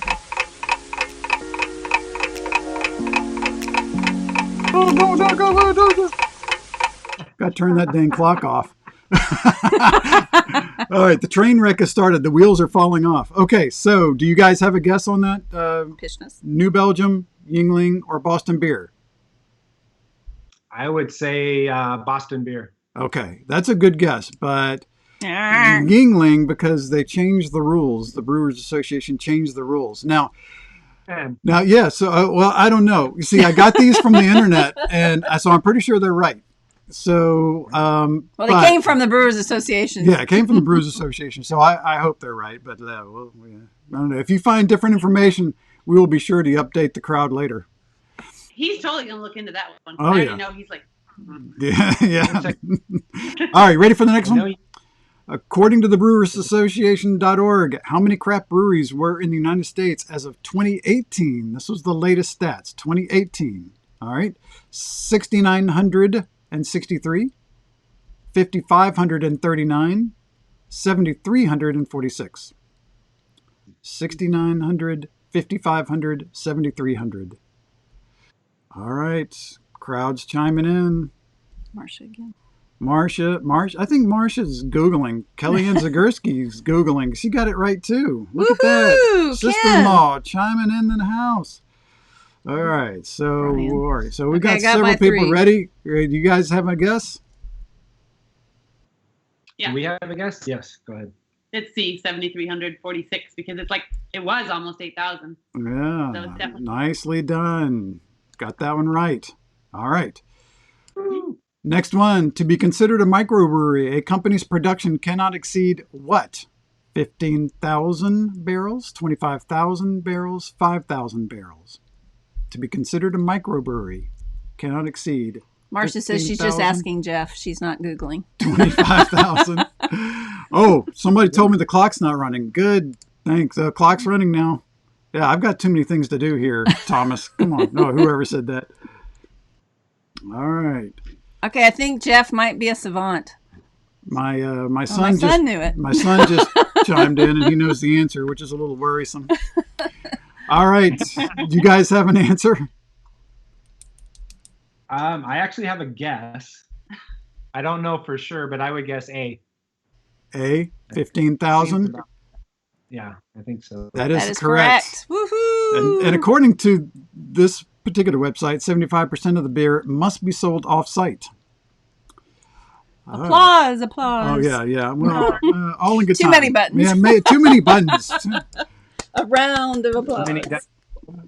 Speaker 1: Oh, no. Got to turn that dang clock off. All right, the train wreck has started. The wheels are falling off. Okay, so do you guys have a guess on that?
Speaker 2: Pishnas.
Speaker 1: New Belgium, Yingling, or Boston beer?
Speaker 3: I would say Boston beer.
Speaker 1: Okay, that's a good guess, but Yingling, because they changed the rules. The Brewers Association changed the rules. Now, yeah. So, well, I don't know. You see, I got these from the internet, and so I'm pretty sure they're right. So,
Speaker 2: well, they came from the Brewers Association.
Speaker 1: Yeah, it came from the Brewers Association. So I hope they're right. But I don't know. If you find different information, we will be sure to update the crowd later.
Speaker 4: He's totally gonna look into that one.
Speaker 1: Oh,
Speaker 4: I
Speaker 1: yeah.
Speaker 4: already know he's like.
Speaker 1: Yeah. All right, ready for the next one? According to the brewersassociation.org, how many craft breweries were in the United States as of 2018? This was the latest stats, 2018. All right, 6,963, 5,539, 7,346. 6,900, 5,500, 7,300. All right, crowd's chiming in.
Speaker 2: Marcia again.
Speaker 1: Marcia, I think Marcia's Googling. Kellyanne Zagurski's Googling. She got it right, too. Look at that. Sister-in-law chiming in the house. All right. So we've got several people ready. Do you guys have a guess?
Speaker 4: Yeah.
Speaker 3: Do we have a guess? Yes. Go ahead.
Speaker 4: Let's see, 7,346 because it was almost 8,000.
Speaker 1: Yeah.
Speaker 4: So it's definitely
Speaker 1: Nicely done. Got that one right. All right. Next one. To be considered a microbrewery, a company's production cannot exceed what? 15,000 barrels, 25,000 barrels, 5,000 barrels. To be considered a microbrewery, cannot exceed.
Speaker 2: Marcia says she's just asking Jeff. She's not Googling.
Speaker 1: 25,000. Oh, somebody told me the clock's not running. Good. Thanks. The clock's running now. Yeah, I've got too many things to do here, Thomas. Come on. No, whoever said that. All right.
Speaker 2: Okay, I think Jeff might be a savant.
Speaker 1: My son
Speaker 2: my son knew it.
Speaker 1: My son just chimed in, and he knows the answer, which is a little worrisome. All right. Do you guys have an answer?
Speaker 3: I actually have a guess. I don't know for sure, but I would guess A.
Speaker 1: A, 15,000?
Speaker 3: Yeah, I think so.
Speaker 1: That is correct.
Speaker 2: Woohoo!
Speaker 1: And according to this particular website, 75% of the beer must be sold off-site.
Speaker 2: Applause.
Speaker 1: Oh, yeah. Well, all in good
Speaker 2: Too
Speaker 1: time.
Speaker 2: many buttons.
Speaker 1: Yeah, too many buttons.
Speaker 2: A round of applause.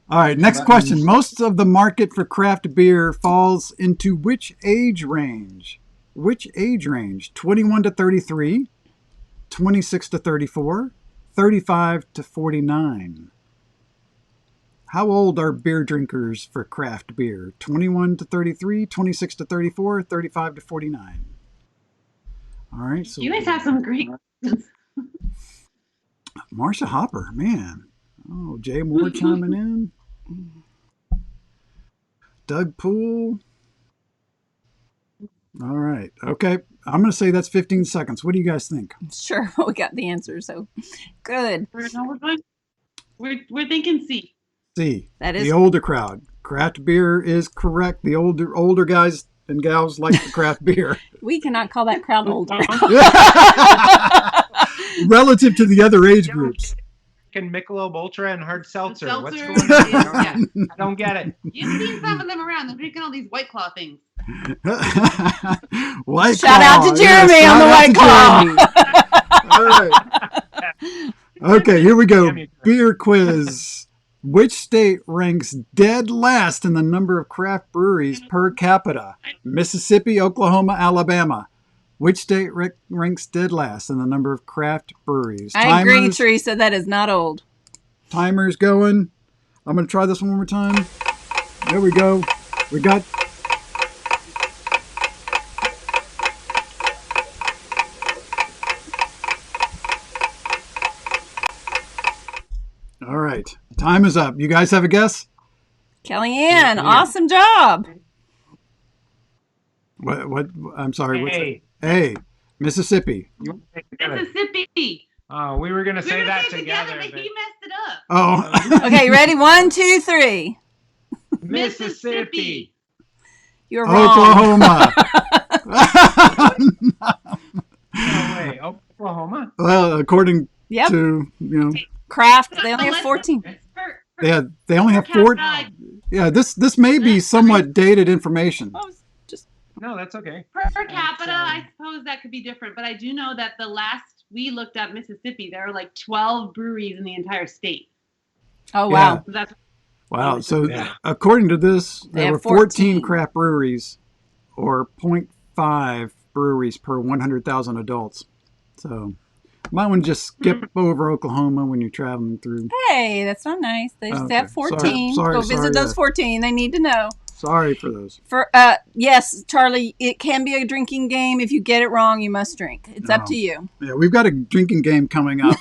Speaker 1: All right, next question. Most of the market for craft beer falls into which age range? Which age range? 21 to 33, 26 to 34, 35 to 49. How old are beer drinkers for craft beer? 21 to 33, 26 to 34, 35 to 49. All right. So
Speaker 4: you guys have some great questions.
Speaker 1: Marcia Hopper, man. Oh, Jay Moore chiming in. Doug Poole. All right. Okay. I'm going to say that's 15 seconds. What do you guys think?
Speaker 2: Sure. We got the answer. So good.
Speaker 4: We're thinking C.
Speaker 1: C.
Speaker 2: That is
Speaker 1: the older crowd. Craft beer is correct. The older guys and gals like the craft beer.
Speaker 2: We cannot call that crowd older.
Speaker 1: Relative to the other age groups.
Speaker 3: Michelob Ultra and hard seltzer. What's
Speaker 4: Seltzer,
Speaker 3: going on?
Speaker 4: yeah.
Speaker 3: I don't get it.
Speaker 4: You've seen some of them around. They're drinking all these White Claw things.
Speaker 1: White
Speaker 2: Shout
Speaker 1: Claw.
Speaker 2: out to Jeremy on the White Claw.
Speaker 1: All right. Okay, here we go. Beer quiz. Which state ranks dead last in the number of craft breweries per capita? Mississippi, Oklahoma, Alabama. Which state ranks dead last in the number of craft breweries?
Speaker 2: I agree, Teresa. That is not old.
Speaker 1: Timer's going. I'm going to try this one more time. There we go. We got... All right. Time is up. You guys have a guess?
Speaker 2: Kellyanne, awesome job.
Speaker 1: What? I'm sorry. What's
Speaker 3: A.
Speaker 1: it? A. Mississippi.
Speaker 4: Mississippi.
Speaker 3: Oh, we were going to
Speaker 4: We
Speaker 3: say
Speaker 4: were
Speaker 3: that
Speaker 4: saying
Speaker 3: together.
Speaker 4: but he messed it up.
Speaker 1: Oh.
Speaker 2: Okay, ready? 1, 2, 3.
Speaker 3: Mississippi.
Speaker 2: You're wrong.
Speaker 1: Oklahoma.
Speaker 3: No way. Oklahoma?
Speaker 1: Well, according
Speaker 2: Yep.
Speaker 1: to,
Speaker 2: Craft, they only have 14.
Speaker 1: they only have 4. Yeah, this may be somewhat dated information.
Speaker 2: Oh, just
Speaker 3: No, that's okay.
Speaker 4: Per capita, I suppose that could be different, but I do know that the last we looked up Mississippi, there were like 12 breweries in the entire state.
Speaker 2: oh wow.
Speaker 4: So that's
Speaker 1: Wow. So
Speaker 3: Yeah.
Speaker 1: according to this,
Speaker 2: They
Speaker 1: there
Speaker 2: have
Speaker 1: were 14
Speaker 2: 14
Speaker 1: craft breweries, or 0.5 breweries per 100,000 adults. So might want to just skip over Oklahoma when you're traveling through.
Speaker 2: Hey, that's not nice. They just
Speaker 1: Okay.
Speaker 2: have 14.
Speaker 1: Sorry,
Speaker 2: Go visit those 14. They need to know.
Speaker 1: Sorry for those.
Speaker 2: Yes, Charlie, it can be a drinking game. If you get it wrong, you must drink. It's up to you.
Speaker 1: Yeah, we've got a drinking game coming up.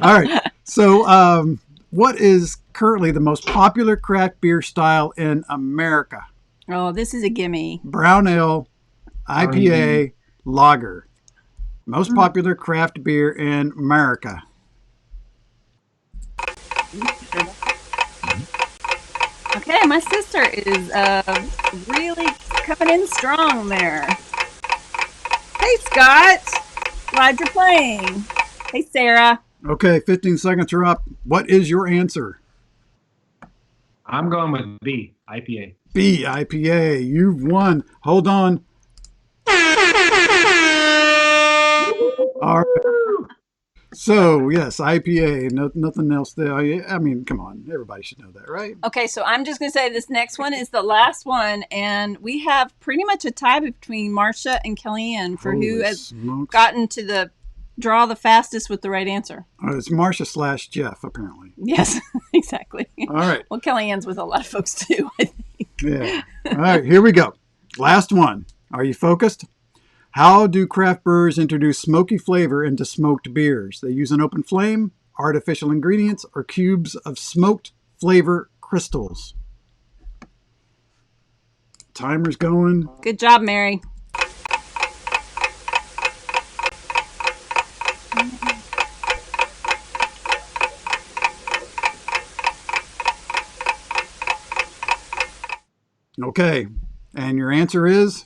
Speaker 1: All right. So what is currently the most popular craft beer style in America?
Speaker 2: Oh, this is a gimme.
Speaker 1: Brown ale, IPA, lager. Most popular craft beer in America.
Speaker 2: Okay, my sister is really coming in strong there. Hey, Scott. Glad you're playing. Hey, Sarah.
Speaker 1: Okay, 15 seconds are up. What is your answer?
Speaker 3: I'm going with B, IPA.
Speaker 1: B, IPA. You've won. Hold on. All right. So, yes, IPA. Nothing else there. I mean, come on. Everybody should know that, right?
Speaker 2: Okay, so I'm just going to say this next one is the last one, and we have pretty much a tie between Marcia and Kellyanne for who
Speaker 1: Holy
Speaker 2: has
Speaker 1: smokes.
Speaker 2: gotten to the draw the fastest with the right answer.
Speaker 1: It's Marcia/Jeff, apparently.
Speaker 2: Yes, exactly.
Speaker 1: All right.
Speaker 2: Well, Kellyanne's with a lot of folks too, I think.
Speaker 1: Yeah. All right, here we go. Last one. Are you focused? How do craft brewers introduce smoky flavor into smoked beers? They use an open flame, artificial ingredients, or cubes of smoked flavor crystals. Timer's going.
Speaker 2: Good job, Mary.
Speaker 1: Okay. And your answer is?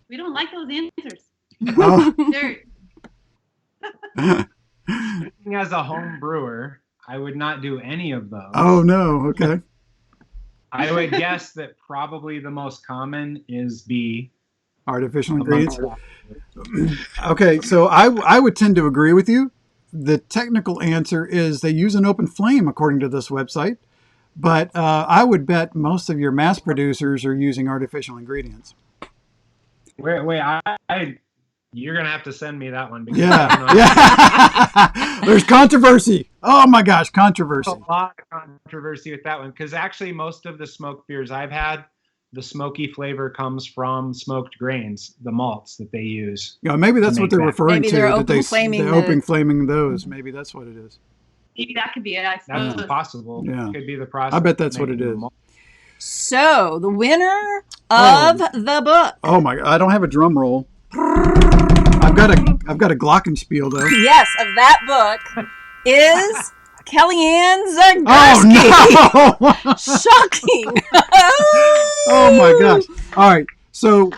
Speaker 4: we don't like those answers.
Speaker 1: Oh.
Speaker 4: They're
Speaker 3: As a home brewer, I would not do any of those.
Speaker 1: Oh, no. Okay.
Speaker 3: I would guess that probably the most common is B.
Speaker 1: Artificial ingredients. Okay, so I would tend to agree with you. The technical answer is they use an open flame, according to this website. But I would bet most of your mass producers are using artificial ingredients.
Speaker 3: Wait, you're gonna have to send me that one. Because
Speaker 1: Yeah. There's controversy. Oh my gosh, controversy.
Speaker 3: There's a lot of controversy with that one because actually most of the smoked beers I've had, the smoky flavor comes from smoked grains, the malts that they use.
Speaker 1: Yeah, maybe that's what they're referring
Speaker 2: Maybe
Speaker 1: to.
Speaker 2: they're
Speaker 1: that
Speaker 2: open flaming
Speaker 1: they're open flaming those. Maybe that's what it is.
Speaker 4: maybe that could be it. I suppose.
Speaker 3: That's possible.
Speaker 1: Yeah.
Speaker 3: Could be the process.
Speaker 1: I bet that's
Speaker 3: of
Speaker 1: what it
Speaker 3: making the
Speaker 1: is.
Speaker 3: malt.
Speaker 2: So, the winner of the book.
Speaker 1: Oh my! I don't have a drum roll. I've got a glockenspiel though.
Speaker 2: Yes, of that book is Kellyanne Zagorski.
Speaker 1: Oh no!
Speaker 2: Shocking.
Speaker 1: Oh my gosh! All right, so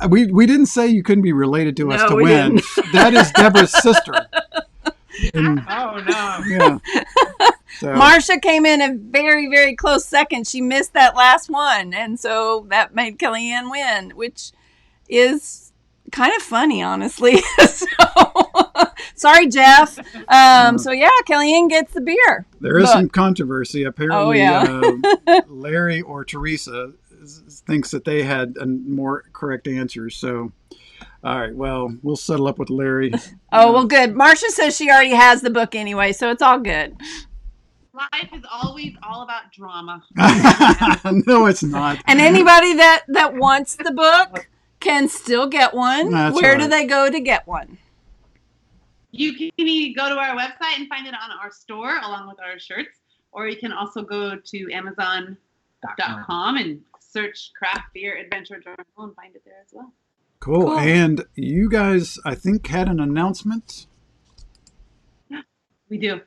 Speaker 1: we didn't say you couldn't be related to us
Speaker 2: No,
Speaker 1: to
Speaker 2: we
Speaker 1: win.
Speaker 2: didn't.
Speaker 1: That is Deborah's sister. And,
Speaker 3: Oh no!
Speaker 1: yeah. So,
Speaker 2: Marcia came in a very, very close second. She missed that last one, and so that made Kellyanne win, which is kind of funny, honestly. So, sorry, Jeff. So yeah, Kellyanne gets the beer.
Speaker 1: there is
Speaker 2: Book.
Speaker 1: some controversy. Apparently,
Speaker 2: yeah.
Speaker 1: Larry or Teresa thinks that they had a more correct answers. So, all right, well, we'll settle up with Larry.
Speaker 2: Oh, well, good. Marcia says she already has the book anyway, so it's all good.
Speaker 4: Life is always all about drama.
Speaker 1: No, it's not.
Speaker 2: And anybody that wants the book can still get one.
Speaker 1: That's
Speaker 2: Where do
Speaker 1: right.
Speaker 2: they go to get one?
Speaker 4: You can either go to our website and find it on our store along with our shirts, or you can also go to Amazon.com and search Craft Beer Adventure Journal and find it there as well.
Speaker 1: Cool. And you guys, I think, had an announcement.
Speaker 4: We do.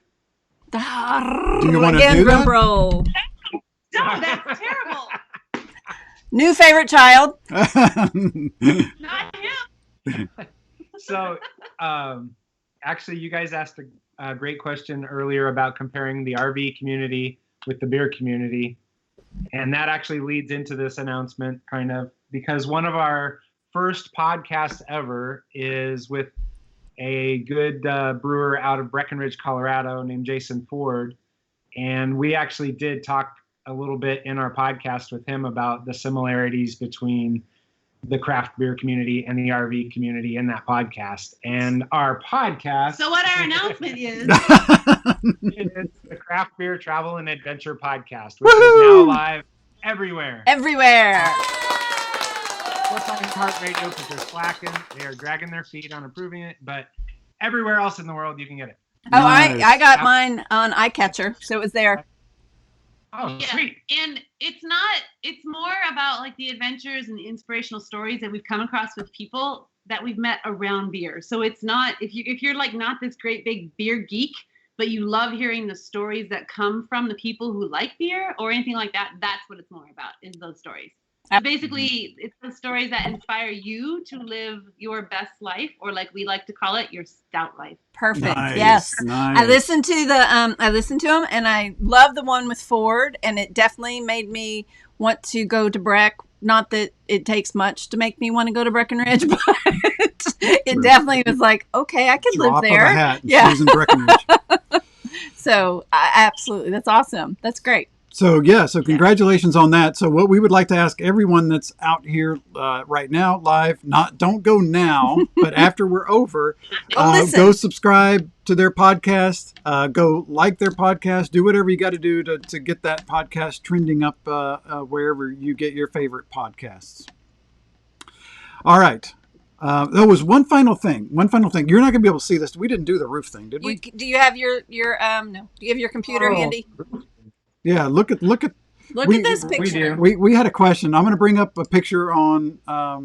Speaker 1: Do you want to
Speaker 2: Again,
Speaker 1: do
Speaker 2: drum
Speaker 1: that?
Speaker 2: roll.
Speaker 4: No, that's terrible.
Speaker 2: New favorite child.
Speaker 4: Not him.
Speaker 3: So, actually, you guys asked a great question earlier about comparing the RV community with the beer community. And that actually leads into this announcement, kind of, because one of our first podcasts ever is with a good brewer out of Breckenridge, Colorado, named Jason Ford. And we actually did talk a little bit in our podcast with him about the similarities between the craft beer community and the RV community in that podcast. And our podcast...
Speaker 4: So what our announcement is...
Speaker 3: It's the Craft Beer Travel and Adventure Podcast, which is now live everywhere.
Speaker 2: Everywhere.
Speaker 3: What's on Heart Radio because they're slacking. They are dragging their feet on approving it, but everywhere else in the world you can get it.
Speaker 2: Oh,
Speaker 1: Nice.
Speaker 2: I got mine on iCatcher, so it was there.
Speaker 3: Oh,
Speaker 4: Yeah,
Speaker 3: sweet.
Speaker 4: and it's more about like the adventures and the inspirational stories that we've come across with people that we've met around beer. So it's not, if you're like not this great big beer geek, but you love hearing the stories that come from the people who like beer or anything like that, that's what it's more about, is those stories. So basically, it's the stories that inspire you to live your best life, or like we like to call it, your stout life.
Speaker 2: Perfect.
Speaker 1: Nice,
Speaker 2: Yes.
Speaker 1: nice.
Speaker 2: I listened to them, and I love the one with Ford, and it definitely made me want to go to Breck. Not that it takes much to make me want to go to Breckenridge, but it definitely was like, okay, I could live
Speaker 1: Drop
Speaker 2: there.
Speaker 1: of a hat.
Speaker 2: Yeah.
Speaker 1: She's in Breckenridge.
Speaker 2: So absolutely, that's awesome. That's great.
Speaker 1: So congratulations on that. So what we would like to ask everyone that's out here right now, live, don't go now, but after we're over,
Speaker 2: listen.
Speaker 1: go subscribe to their podcast, go like their podcast, do whatever you got to do to get that podcast trending up wherever you get your favorite podcasts. All right. There was one final thing. You're not going to be able to see this. We didn't do the roof thing, did we?
Speaker 2: Do you have your no? Do you have your computer handy?
Speaker 1: Yeah, look at
Speaker 2: Look at this picture.
Speaker 1: we had a question. I'm going to bring up a picture on. I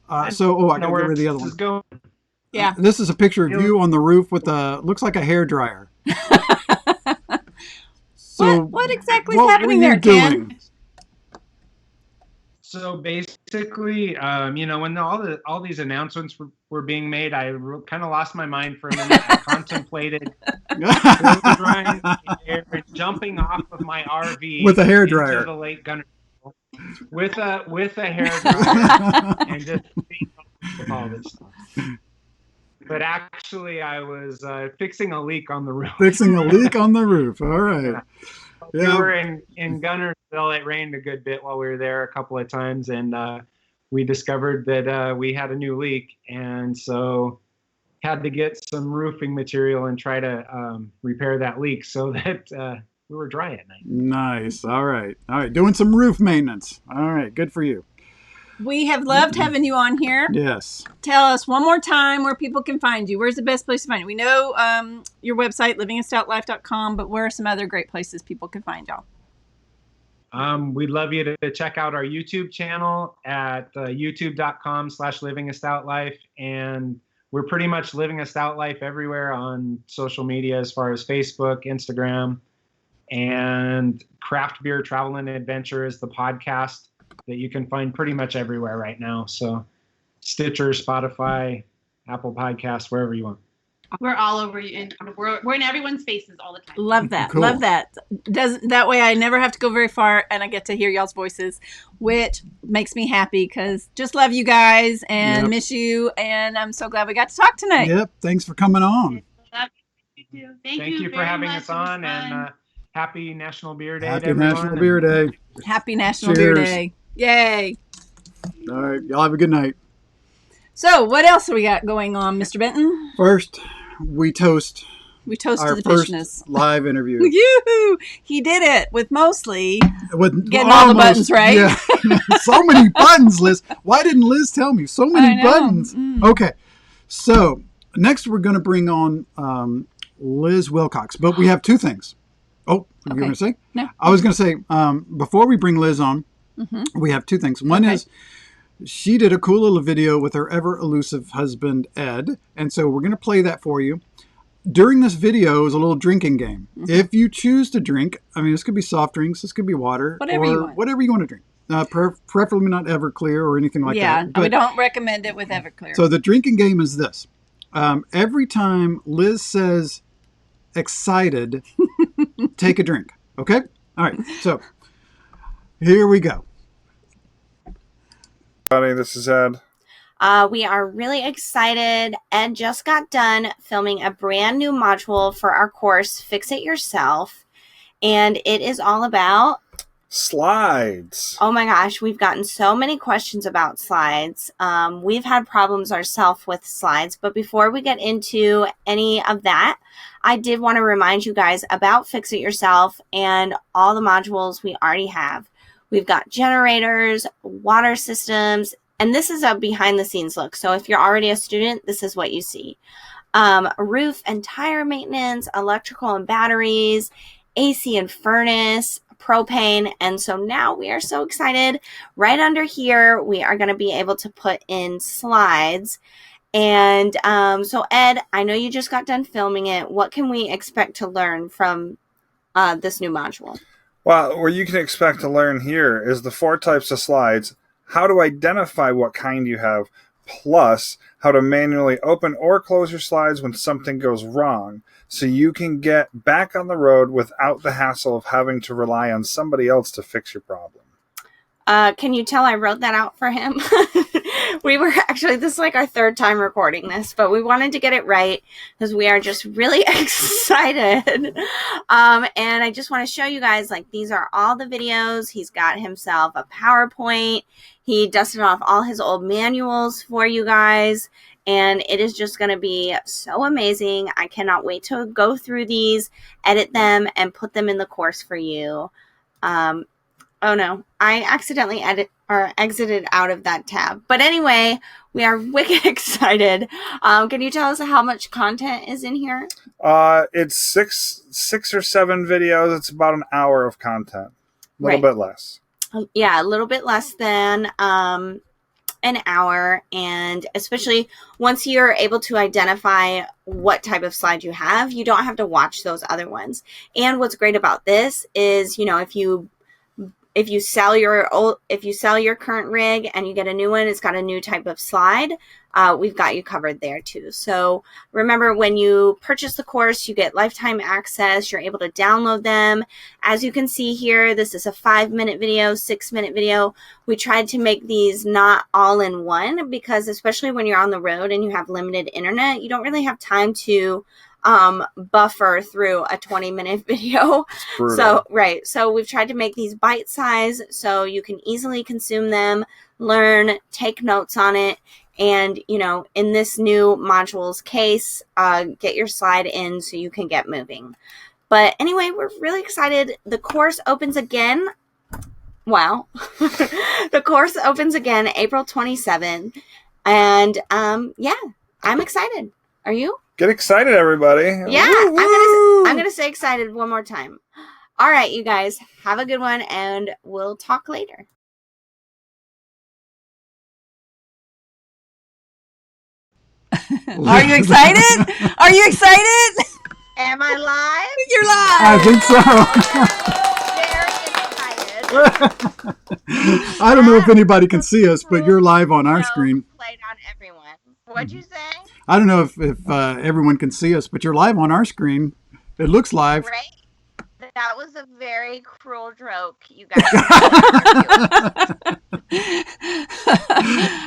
Speaker 1: got to get rid of the other one.
Speaker 2: Yeah.
Speaker 1: This is a picture of you on the roof with looks like a hairdryer. So
Speaker 2: what exactly is
Speaker 1: what
Speaker 2: happening
Speaker 1: were you
Speaker 2: there, Ken?
Speaker 1: doing?
Speaker 3: So basically, when all these announcements were being made, I kind of lost my mind for a minute. I contemplated drying hair, jumping off of my RV
Speaker 1: With a hairdryer
Speaker 3: into the Lake Gunner with a hairdryer and just with all this stuff. But actually, I was fixing a leak on the roof.
Speaker 1: Fixing a leak on the roof. All right.
Speaker 3: We were in Gunnersville. It rained a good bit while we were there a couple of times, and we discovered that we had a new leak, and so had to get some roofing material and try to repair that leak so that we were dry at night.
Speaker 1: Nice. All right. Doing some roof maintenance. All right. Good for you.
Speaker 2: We have loved having you on here.
Speaker 1: Yes.
Speaker 2: Tell us one more time where people can find you. Where's the best place to find you? We know your website, livingastoutlife.com, but where are some other great places people can find y'all?
Speaker 3: We'd love you to check out our YouTube channel at youtube.com/livingastoutlife. And we're pretty much living a stout life everywhere on social media as far as Facebook, Instagram, and Craft Beer Travel and Adventure is the podcast that you can find pretty much everywhere right now. So Stitcher, Spotify, Apple Podcasts, wherever you want.
Speaker 4: We're all over you, and we're in everyone's faces all the time.
Speaker 2: Love that.
Speaker 1: Cool.
Speaker 2: Love that. That way I never have to go very far and I get to hear y'all's voices, which makes me happy because just love you guys and miss you. And I'm so glad we got to talk tonight.
Speaker 1: Yep. Thanks for coming on.
Speaker 4: Love you too. Thank
Speaker 3: you for
Speaker 4: very
Speaker 3: having
Speaker 4: much.
Speaker 3: us on, and happy National Beer Day.
Speaker 1: Happy National Beer Day.
Speaker 2: Happy National Beer
Speaker 1: Cheers.
Speaker 2: Day. Yay.
Speaker 1: All right. Y'all have a good night.
Speaker 2: So what else we got going on, Mr. Benton?
Speaker 1: First, we toast
Speaker 2: to
Speaker 1: our
Speaker 2: the
Speaker 1: first
Speaker 2: Pishnas.
Speaker 1: live interview.
Speaker 2: Yoo-hoo! He did it with mostly
Speaker 1: With
Speaker 2: getting all the buttons right.
Speaker 1: Yeah. So many buttons, Liz. Why didn't Liz tell me? So many
Speaker 2: I know.
Speaker 1: buttons. Okay. So next we're going to bring on Liz Wilcox. But we have two things. Oh, you were going to say?
Speaker 2: No.
Speaker 1: I was going to say, before we bring Liz on, we have two things. One is she did a cool little video with her ever elusive husband, Ed. And so we're going to play that for you. During this video is a little drinking game. If you choose to drink, I mean, this could be soft drinks, this could be water,
Speaker 2: Whatever
Speaker 1: or
Speaker 2: you want.
Speaker 1: whatever you want to drink. preferably not Everclear or anything like
Speaker 2: Yeah,
Speaker 1: that.
Speaker 2: we don't recommend it with Everclear.
Speaker 1: So the drinking game is this. Every time Liz says excited, take a drink. Okay? All right. So here we go.
Speaker 5: This is Ed.
Speaker 6: We are really excited. Ed just got done filming a brand new module for our course, Fix It Yourself. And it is all about
Speaker 5: slides.
Speaker 6: Oh my gosh, we've gotten so many questions about slides. We've had problems ourselves with slides. But before we get into any of that, I did want to remind you guys about Fix It Yourself and all the modules we already have. We've got generators, water systems, and this is a behind the scenes look. So if you're already a student, this is what you see. Roof and tire maintenance, electrical and batteries, AC and furnace, propane. And so now we are so excited. Right under here, we are going to be able to put in slides. And so Ed, I know you just got done filming it. What can we expect to learn from this new module?
Speaker 5: Well, what you can expect to learn here is the 4 types of slides, how to identify what kind you have, plus how to manually open or close your slides when something goes wrong, so you can get back on the road without the hassle of having to rely on somebody else to fix your problem.
Speaker 6: Can you tell I wrote that out for him? We were actually, this is like our 3rd time recording this, but we wanted to get it right because we are just really excited. And I just want to show you guys, like, these are all the videos. He's got himself a PowerPoint. He dusted off all his old manuals for you guys. And it is just going to be so amazing. I cannot wait to go through these, edit them, and put them in the course for you. Oh no, I accidentally exited out of that tab. But anyway, we are wicked excited. Can you tell us how much content is in here?
Speaker 5: It's six or 7 videos. It's about an hour of content. A little bit less.
Speaker 6: Yeah, a little bit less than an hour. And especially once you're able to identify what type of slide you have, you don't have to watch those other ones. And what's great about this is, you know, if you sell your current rig and you get a new one, it's got a new type of slide. We've got you covered there too. So remember, when you purchase the course, you get lifetime access. You're able to download them. As you can see here, this is a 5-minute video, 6-minute video. We tried to make these not all in one because especially when you're on the road and you have limited internet, you don't really have time to buffer through a 20-minute video. So we've tried to make these bite size so you can easily consume them, learn, take notes on it, and, you know, in this new module's case, get your slide in so you can get moving. But anyway, we're really excited. The course opens again. Wow. The course opens again April 27th. And yeah, I'm excited. Are you?
Speaker 5: Get excited, everybody.
Speaker 6: Yeah, I'm gonna say excited one more time. All right, you guys, have a good one, and we'll talk later.
Speaker 2: Are you excited? Are you excited?
Speaker 6: Am I live?
Speaker 2: You're live.
Speaker 1: I think so.
Speaker 6: Very excited.
Speaker 1: I don't know if anybody can see us, but you're live on our screen.
Speaker 6: Played on everyone. What'd you say?
Speaker 1: I don't know if everyone can see us, but you're live on our screen. It looks live.
Speaker 6: Right? That was a very cruel joke, you guys.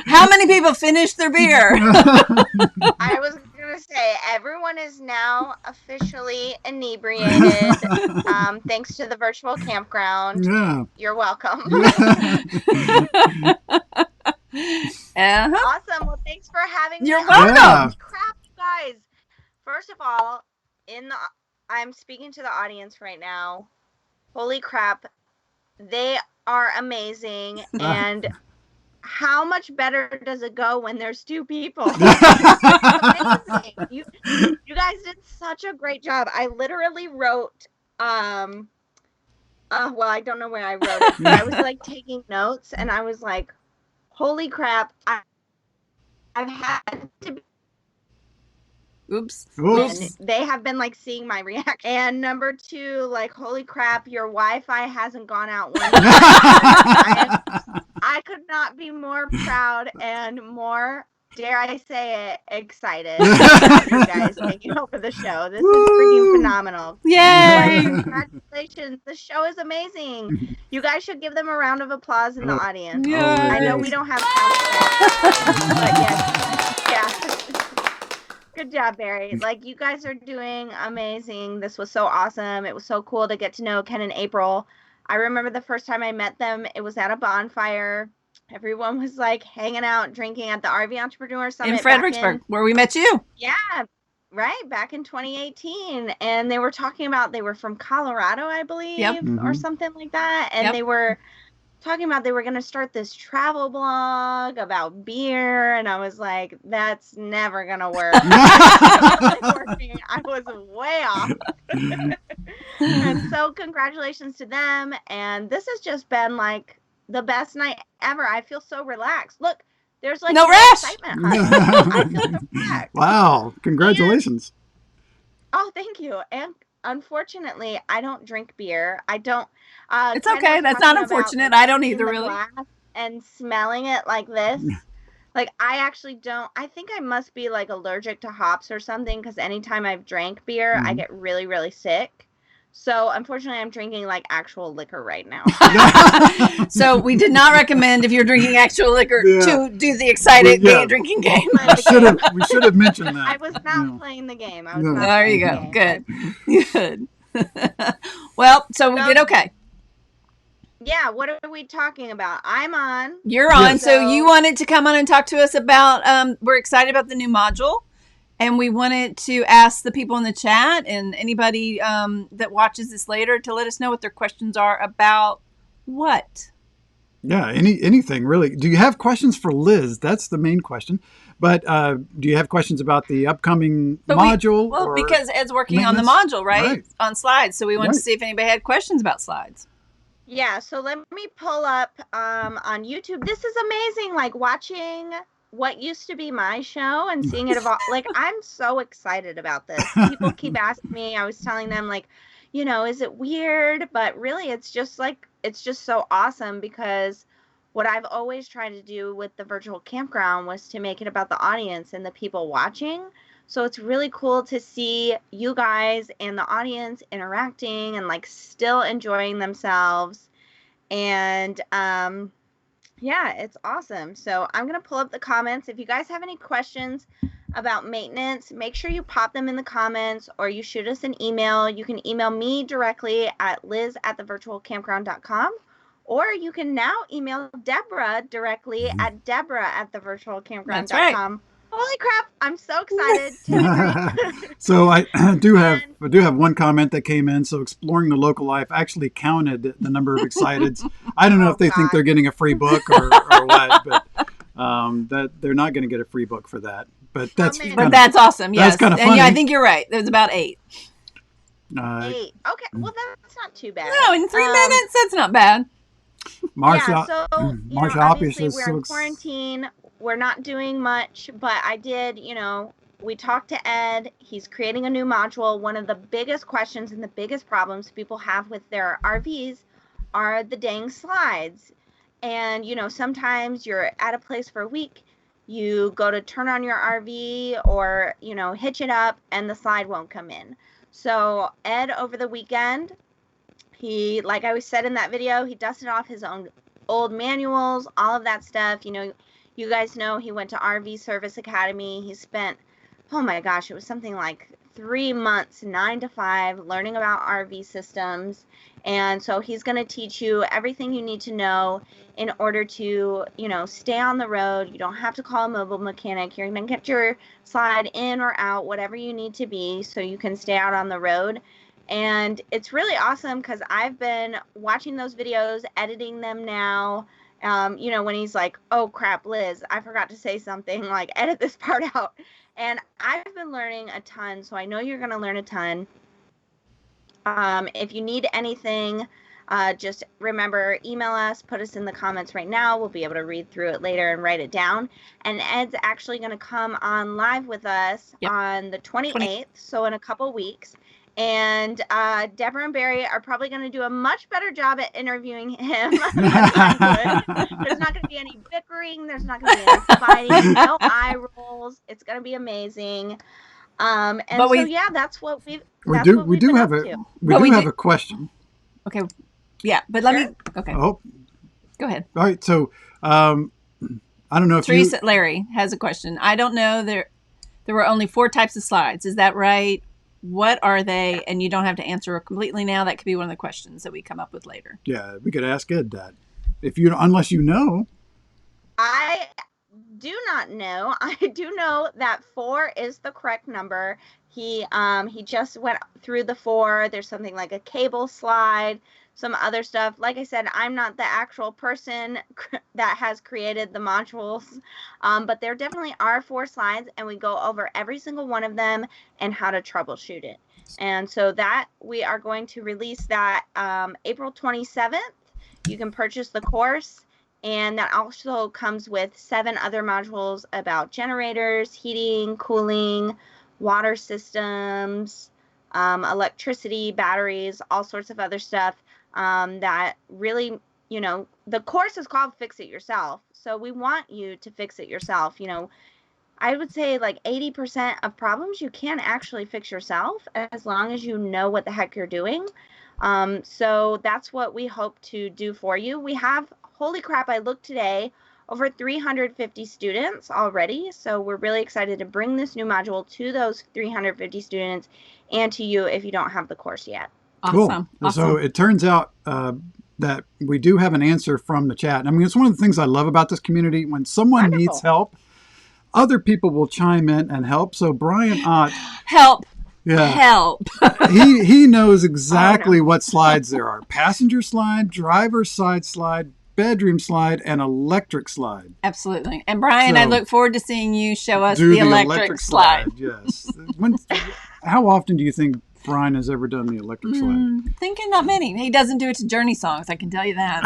Speaker 2: How many people finished their beer?
Speaker 6: I was going to say, everyone is now officially inebriated, thanks to the virtual campground.
Speaker 1: Yeah.
Speaker 6: You're welcome. Awesome. Well, thanks for having me.
Speaker 2: You're welcome.
Speaker 1: Yeah.
Speaker 6: Crap, you guys. First of all, I'm speaking to the audience right now. Holy crap. They are amazing. And how much better does it go when there's 2 people? Amazing. You guys did such a great job. I literally wrote, well, I don't know where I wrote it. But I was like taking notes and I was like, holy crap. I've had to
Speaker 2: Oops.
Speaker 1: Oops.
Speaker 6: And they have been like seeing my reaction. And number 2, like, holy crap, your Wi-Fi hasn't gone out one time. I could not be more proud and more, dare I say it, excited about you guys taking over the show. This is freaking phenomenal.
Speaker 2: Yay!
Speaker 6: Congratulations. The show is amazing. You guys should give them a round of applause in the audience.
Speaker 2: Yay.
Speaker 6: I know we don't have sound effects, but yes. Yeah. Good job, Barry. Like, you guys are doing amazing. This was so awesome. It was so cool to get to know Ken and April. I remember the first time I met them, it was at a bonfire. Everyone was like hanging out, drinking at the RV Entrepreneur Summit
Speaker 2: In Fredericksburg, where we met you.
Speaker 6: Yeah, right. Back in 2018. And they were talking about, they were from Colorado, I believe,
Speaker 2: Yep.
Speaker 6: or something like that. And
Speaker 2: Yep.
Speaker 6: they were talking about they were going to start this travel blog about beer. And I was like, that's never going to work. I was way off. And so congratulations to them. And this has just been like the best night ever. I feel so relaxed. Look, there's like
Speaker 2: No rash.
Speaker 6: excitement. I feel so relaxed.
Speaker 1: Wow. Congratulations.
Speaker 6: Oh, thank you. And unfortunately, I don't drink beer. I don't.
Speaker 2: It's
Speaker 6: Ken
Speaker 2: okay.
Speaker 6: was
Speaker 2: That's not
Speaker 6: talking about,
Speaker 2: unfortunate.
Speaker 6: like,
Speaker 2: I don't
Speaker 6: in
Speaker 2: either,
Speaker 6: the
Speaker 2: really.
Speaker 6: glass and smelling it like this. Like, I actually don't. I think I must be like allergic to hops or something, because anytime I've drank beer, I get really, really sick. So unfortunately, I'm drinking like actual liquor right now.
Speaker 2: So we did not recommend, if you're drinking actual liquor,
Speaker 1: Yeah.
Speaker 2: to do the excited
Speaker 1: Well, yeah.
Speaker 2: drinking game.
Speaker 1: We should have mentioned that.
Speaker 6: I was not playing the game. I was
Speaker 1: No.
Speaker 6: not
Speaker 2: There you
Speaker 6: playing
Speaker 2: go.
Speaker 6: the game.
Speaker 2: Good. Well, so we did okay.
Speaker 6: Yeah, what are we talking about? I'm on.
Speaker 2: You're on.
Speaker 1: Yes.
Speaker 2: So you wanted to come on and talk to us about, we're excited about the new module. And we wanted to ask the people in the chat and anybody that watches this later to let us know what their questions are about what?
Speaker 1: Yeah, anything really. Do you have questions for Liz? That's the main question. But do you have questions about the upcoming module?
Speaker 2: Well,
Speaker 1: or
Speaker 2: because Ed's working on the
Speaker 1: maintenance?
Speaker 2: module, right? On slides. So we wanted to
Speaker 1: Right.
Speaker 2: see if anybody had questions about slides.
Speaker 6: Yeah, so let me pull up on YouTube. This is amazing, like watching what used to be my show and seeing it evolve. Like, I'm so excited about this. People keep asking me. I was telling them, like, you know, is it weird? But really, it's just so awesome, because what I've always tried to do with the virtual campground was to make it about the audience and the people watching. So it's really cool to see you guys and the audience interacting and like still enjoying themselves. And yeah, it's awesome. So I'm going to pull up the comments. If you guys have any questions about maintenance, make sure you pop them in the comments, or you shoot us an email. You can email me directly at liz@thevirtualcampground.com, or you can now email Deborah directly at deborah@thevirtualcampground.com.
Speaker 2: That's right.
Speaker 6: Holy crap, I'm so excited.
Speaker 1: So I do have one comment that came in. So Exploring the Local Life actually counted the number of exciteds. I don't know if they think they're getting a free book or what, but that they're not going to get a free book for that. But that's
Speaker 2: that's awesome. Yes,
Speaker 1: that's kind of
Speaker 2: and
Speaker 1: funny.
Speaker 2: yeah, I think you're right. There's about 8.
Speaker 6: 8. Okay, well that's not too bad.
Speaker 2: No, in 3 minutes, that's not bad.
Speaker 1: Marsha,
Speaker 6: so
Speaker 1: Marsha
Speaker 6: obviously
Speaker 1: is
Speaker 6: we're
Speaker 1: so
Speaker 6: in quarantine. We're not doing much, but I did, we talked to Ed. He's creating a new module. One of the biggest questions and the biggest problems people have with their RVs are the dang slides. And, sometimes you're at a place for a week, you go to turn on your RV or, hitch it up, and the slide won't come in. So Ed, over the weekend, he, like I said in that video, he dusted off his own old manuals, all of that stuff. You guys know he went to RV Service Academy. He spent, oh my gosh, it was something like 3 months, 9 to 5, learning about RV systems. And so he's going to teach you everything you need to know in order to, stay on the road. You don't have to call a mobile mechanic. You're going to get your slide in or out, whatever you need to be, so you can stay out on the road. And it's really awesome, because I've been watching those videos, editing them now. When he's like, oh crap, Liz, I forgot to say something, like, edit this part out. And I've been learning a ton, so I know you're going to learn a ton. If you need anything, Just remember, email us, put us in the comments right now. We'll be able to read through it later and write it down. And Ed's actually going to come on live with us on the 28th, so in a couple weeks. And Deborah and Barry are probably going to do a much better job at interviewing him than I would. There's not going to be any bickering. There's not going to be any fighting. No eye rolls. It's going to be amazing. And but that's what we do have
Speaker 1: a question.
Speaker 2: Okay. Yeah, but let me. Okay.
Speaker 1: Oh,
Speaker 2: go ahead.
Speaker 1: All right. So, I don't know if
Speaker 2: Teresa Larry has a question. I don't know. There were only 4 types of slides. Is that right? What are they? And you don't have to answer completely now. That could be one of the questions that we come up with later.
Speaker 1: Yeah, we could ask Ed that. Unless you know.
Speaker 6: I do not know. I do know that 4 is the correct number. He just went through the 4. There's something like a cable slide, some other stuff. Like I said, I'm not the actual person that has created the modules, but there definitely are 4 slides, and we go over every single one of them and how to troubleshoot it. And so that we are going to release that April 27th. You can purchase the course, and that also comes with 7 other modules about generators, heating, cooling, water systems, electricity, batteries, all sorts of other stuff that really, the course is called Fix It Yourself. So we want you to fix it yourself. I would say like 80% of problems you can actually fix yourself as long as you know what the heck you're doing. So that's what we hope to do for you. We have, holy crap, I looked today, over 350 students already. So we're really excited to bring this new module to those 350 students and to you if you don't have the course yet.
Speaker 2: Awesome.
Speaker 1: Cool. So it turns out that we do have an answer from the chat. I mean, it's one of the things I love about this community. When someone needs help, other people will chime in and help. So Brian Ott.
Speaker 2: Help.
Speaker 1: Yeah.
Speaker 2: Help.
Speaker 1: he knows exactly what slides there are. Passenger slide, driver's side slide, bedroom slide, and electric slide.
Speaker 2: Absolutely. And Brian, I look forward to seeing you show us the electric slide.
Speaker 1: Yes. How often do you think Brian has ever done the electric slide?
Speaker 2: Thinking not many. He doesn't do it to Journey songs, I can tell you that.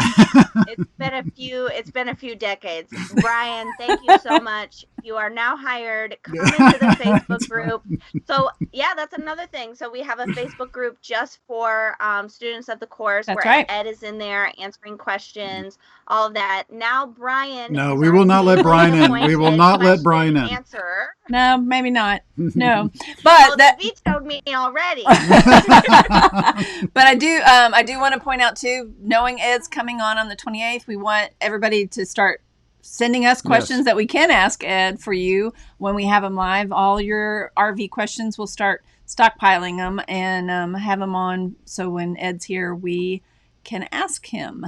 Speaker 6: It's been a few decades. Brian, thank you so much. You are now hired. Come into the Facebook group. So that's another thing. So we have a Facebook group just for students of the course.
Speaker 2: That's
Speaker 6: where
Speaker 2: right.
Speaker 6: Ed is in there answering questions, all of that. Now Brian.
Speaker 1: No, we will not let Brian in. We will not let Brian in.
Speaker 6: Answer.
Speaker 2: No, maybe not. No, but
Speaker 6: that vetoed me already.
Speaker 2: But I do want to point out too, knowing Ed's coming on the 28th, we want everybody to start sending us questions that we can ask Ed for you when we have him live. All your RV questions, we'll start stockpiling them and have them on. So when Ed's here, we can ask him.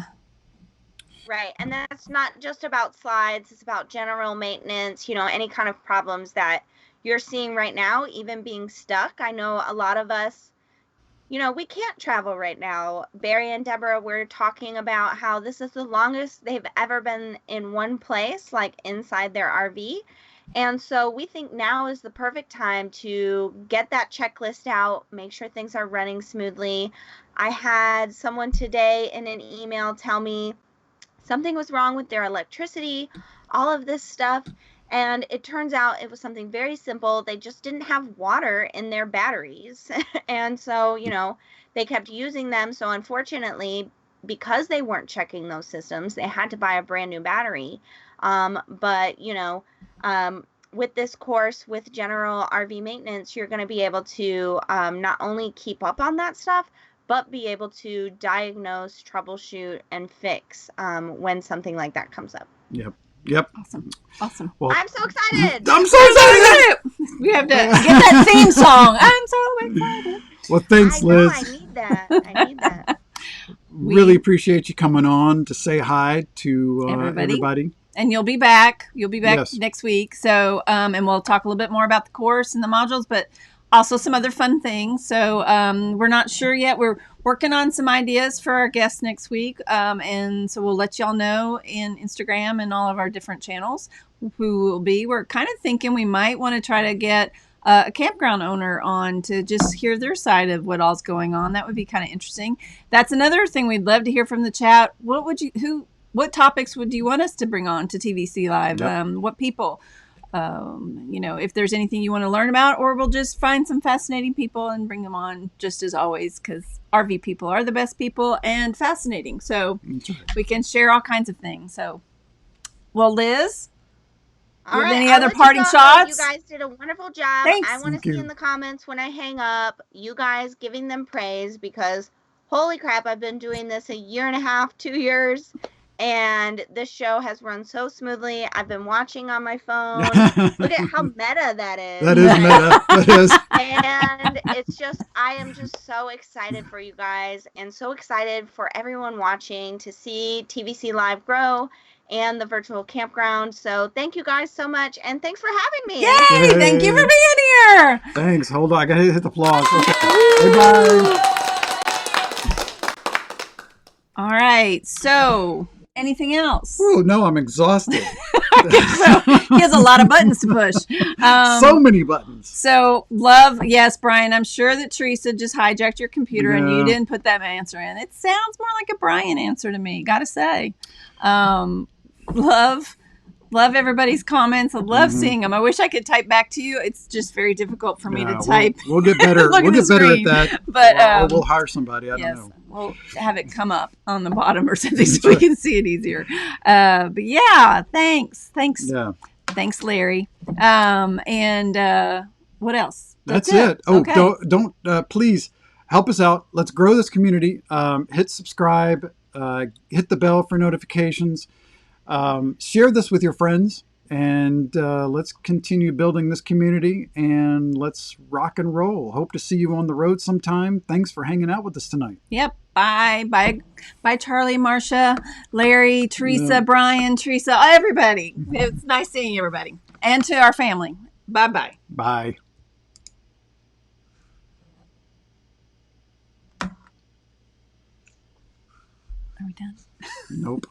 Speaker 6: Right. And that's not just about slides. It's about general maintenance, any kind of problems that you're seeing right now, even being stuck. I know a lot of us, we can't travel right now. Barry and Deborah were talking about how this is the longest they've ever been in one place, like inside their RV. And so we think now is the perfect time to get that checklist out, make sure things are running smoothly. I had someone today in an email tell me something was wrong with their electricity, all of this stuff. And it turns out it was something very simple. They just didn't have water in their batteries. And so, they kept using them. So unfortunately, because they weren't checking those systems, they had to buy a brand new battery. But with this course, with general RV maintenance, you're going to be able to not only keep up on that stuff, but be able to diagnose, troubleshoot, and fix when something like that comes up.
Speaker 1: Yep.
Speaker 2: Awesome.
Speaker 1: Well,
Speaker 6: I'm so excited.
Speaker 1: I'm so excited.
Speaker 2: We have to get that theme song. I'm so excited.
Speaker 1: Well, thanks, Liz.
Speaker 6: I need that.
Speaker 1: Really appreciate you coming on to say hi to everybody.
Speaker 2: And you'll be back. Next week. So, and we'll talk a little bit more about the course and the modules, but also some other fun things. So we're not sure yet. We're working on some ideas for our guests next week. And so we'll let y'all know in Instagram and all of our different channels who will be. We're kind of thinking we might want to try to get a campground owner on to just hear their side of what all's going on. That would be kind of interesting. That's another thing we'd love to hear from the chat. What topics would you want us to bring on to TVC Live?
Speaker 1: Yep.
Speaker 2: What people? If there's anything you want to learn about, or we'll just find some fascinating people and bring them on, just as always, because RV people are the best people and fascinating. So we can share all kinds of things. So, well, Liz,
Speaker 6: All right,
Speaker 2: any
Speaker 6: I'll
Speaker 2: other
Speaker 6: let you
Speaker 2: parting
Speaker 6: go.
Speaker 2: shots?
Speaker 6: You guys did a wonderful job.
Speaker 2: Thanks.
Speaker 6: I want to
Speaker 1: Thank
Speaker 6: see
Speaker 1: you.
Speaker 6: in the comments when I hang up, you guys giving them praise, because holy crap, I've been doing this a year and a half, 2 years, and this show has run so smoothly. I've been watching on my phone. Look at how meta that is.
Speaker 1: That is meta. That is.
Speaker 6: And it's just, I am just so excited for you guys, and so excited for everyone watching to see TVC Live grow and the virtual campground. So thank you guys so much, and thanks for having me.
Speaker 2: Yay! Thank you for being here.
Speaker 1: Thanks. Hold on. I gotta hit the applause. Okay. Bye.
Speaker 2: All right. So, anything else?
Speaker 1: Oh no, I'm exhausted.
Speaker 2: So, he has a lot of buttons to push.
Speaker 1: So many buttons.
Speaker 2: So, love, yes, Brian, I'm sure that Teresa just hijacked your computer and you
Speaker 1: Yeah.
Speaker 2: didn't put that answer in. It sounds more like a Brian answer to me, gotta say. Love everybody's comments. I love seeing them. I wish I could type back to you. It's just very difficult for me to type.
Speaker 1: We'll get better.
Speaker 2: Look
Speaker 1: We'll
Speaker 2: at the
Speaker 1: get better at
Speaker 2: screen.
Speaker 1: that.
Speaker 2: But,
Speaker 1: or we'll hire somebody. I
Speaker 2: yes,
Speaker 1: don't know.
Speaker 2: we'll have it come up on the bottom or something so we can see it easier. But yeah, thanks.
Speaker 1: Yeah.
Speaker 2: Thanks, Larry. And what else?
Speaker 1: That's it. Oh,
Speaker 2: Okay.
Speaker 1: don't please help us out. Let's grow this community. Hit subscribe. Hit the bell for notifications. Share this with your friends, and let's continue building this community, and let's rock and roll. Hope to see you on the road sometime. Thanks for hanging out with us tonight.
Speaker 2: Yep. Bye, Charlie, Marcia, Larry, Teresa,
Speaker 1: Yeah.
Speaker 2: Brian, Teresa, everybody. It's nice seeing everybody, and to our family. Bye.
Speaker 1: Bye.
Speaker 2: Are we done?
Speaker 1: Nope.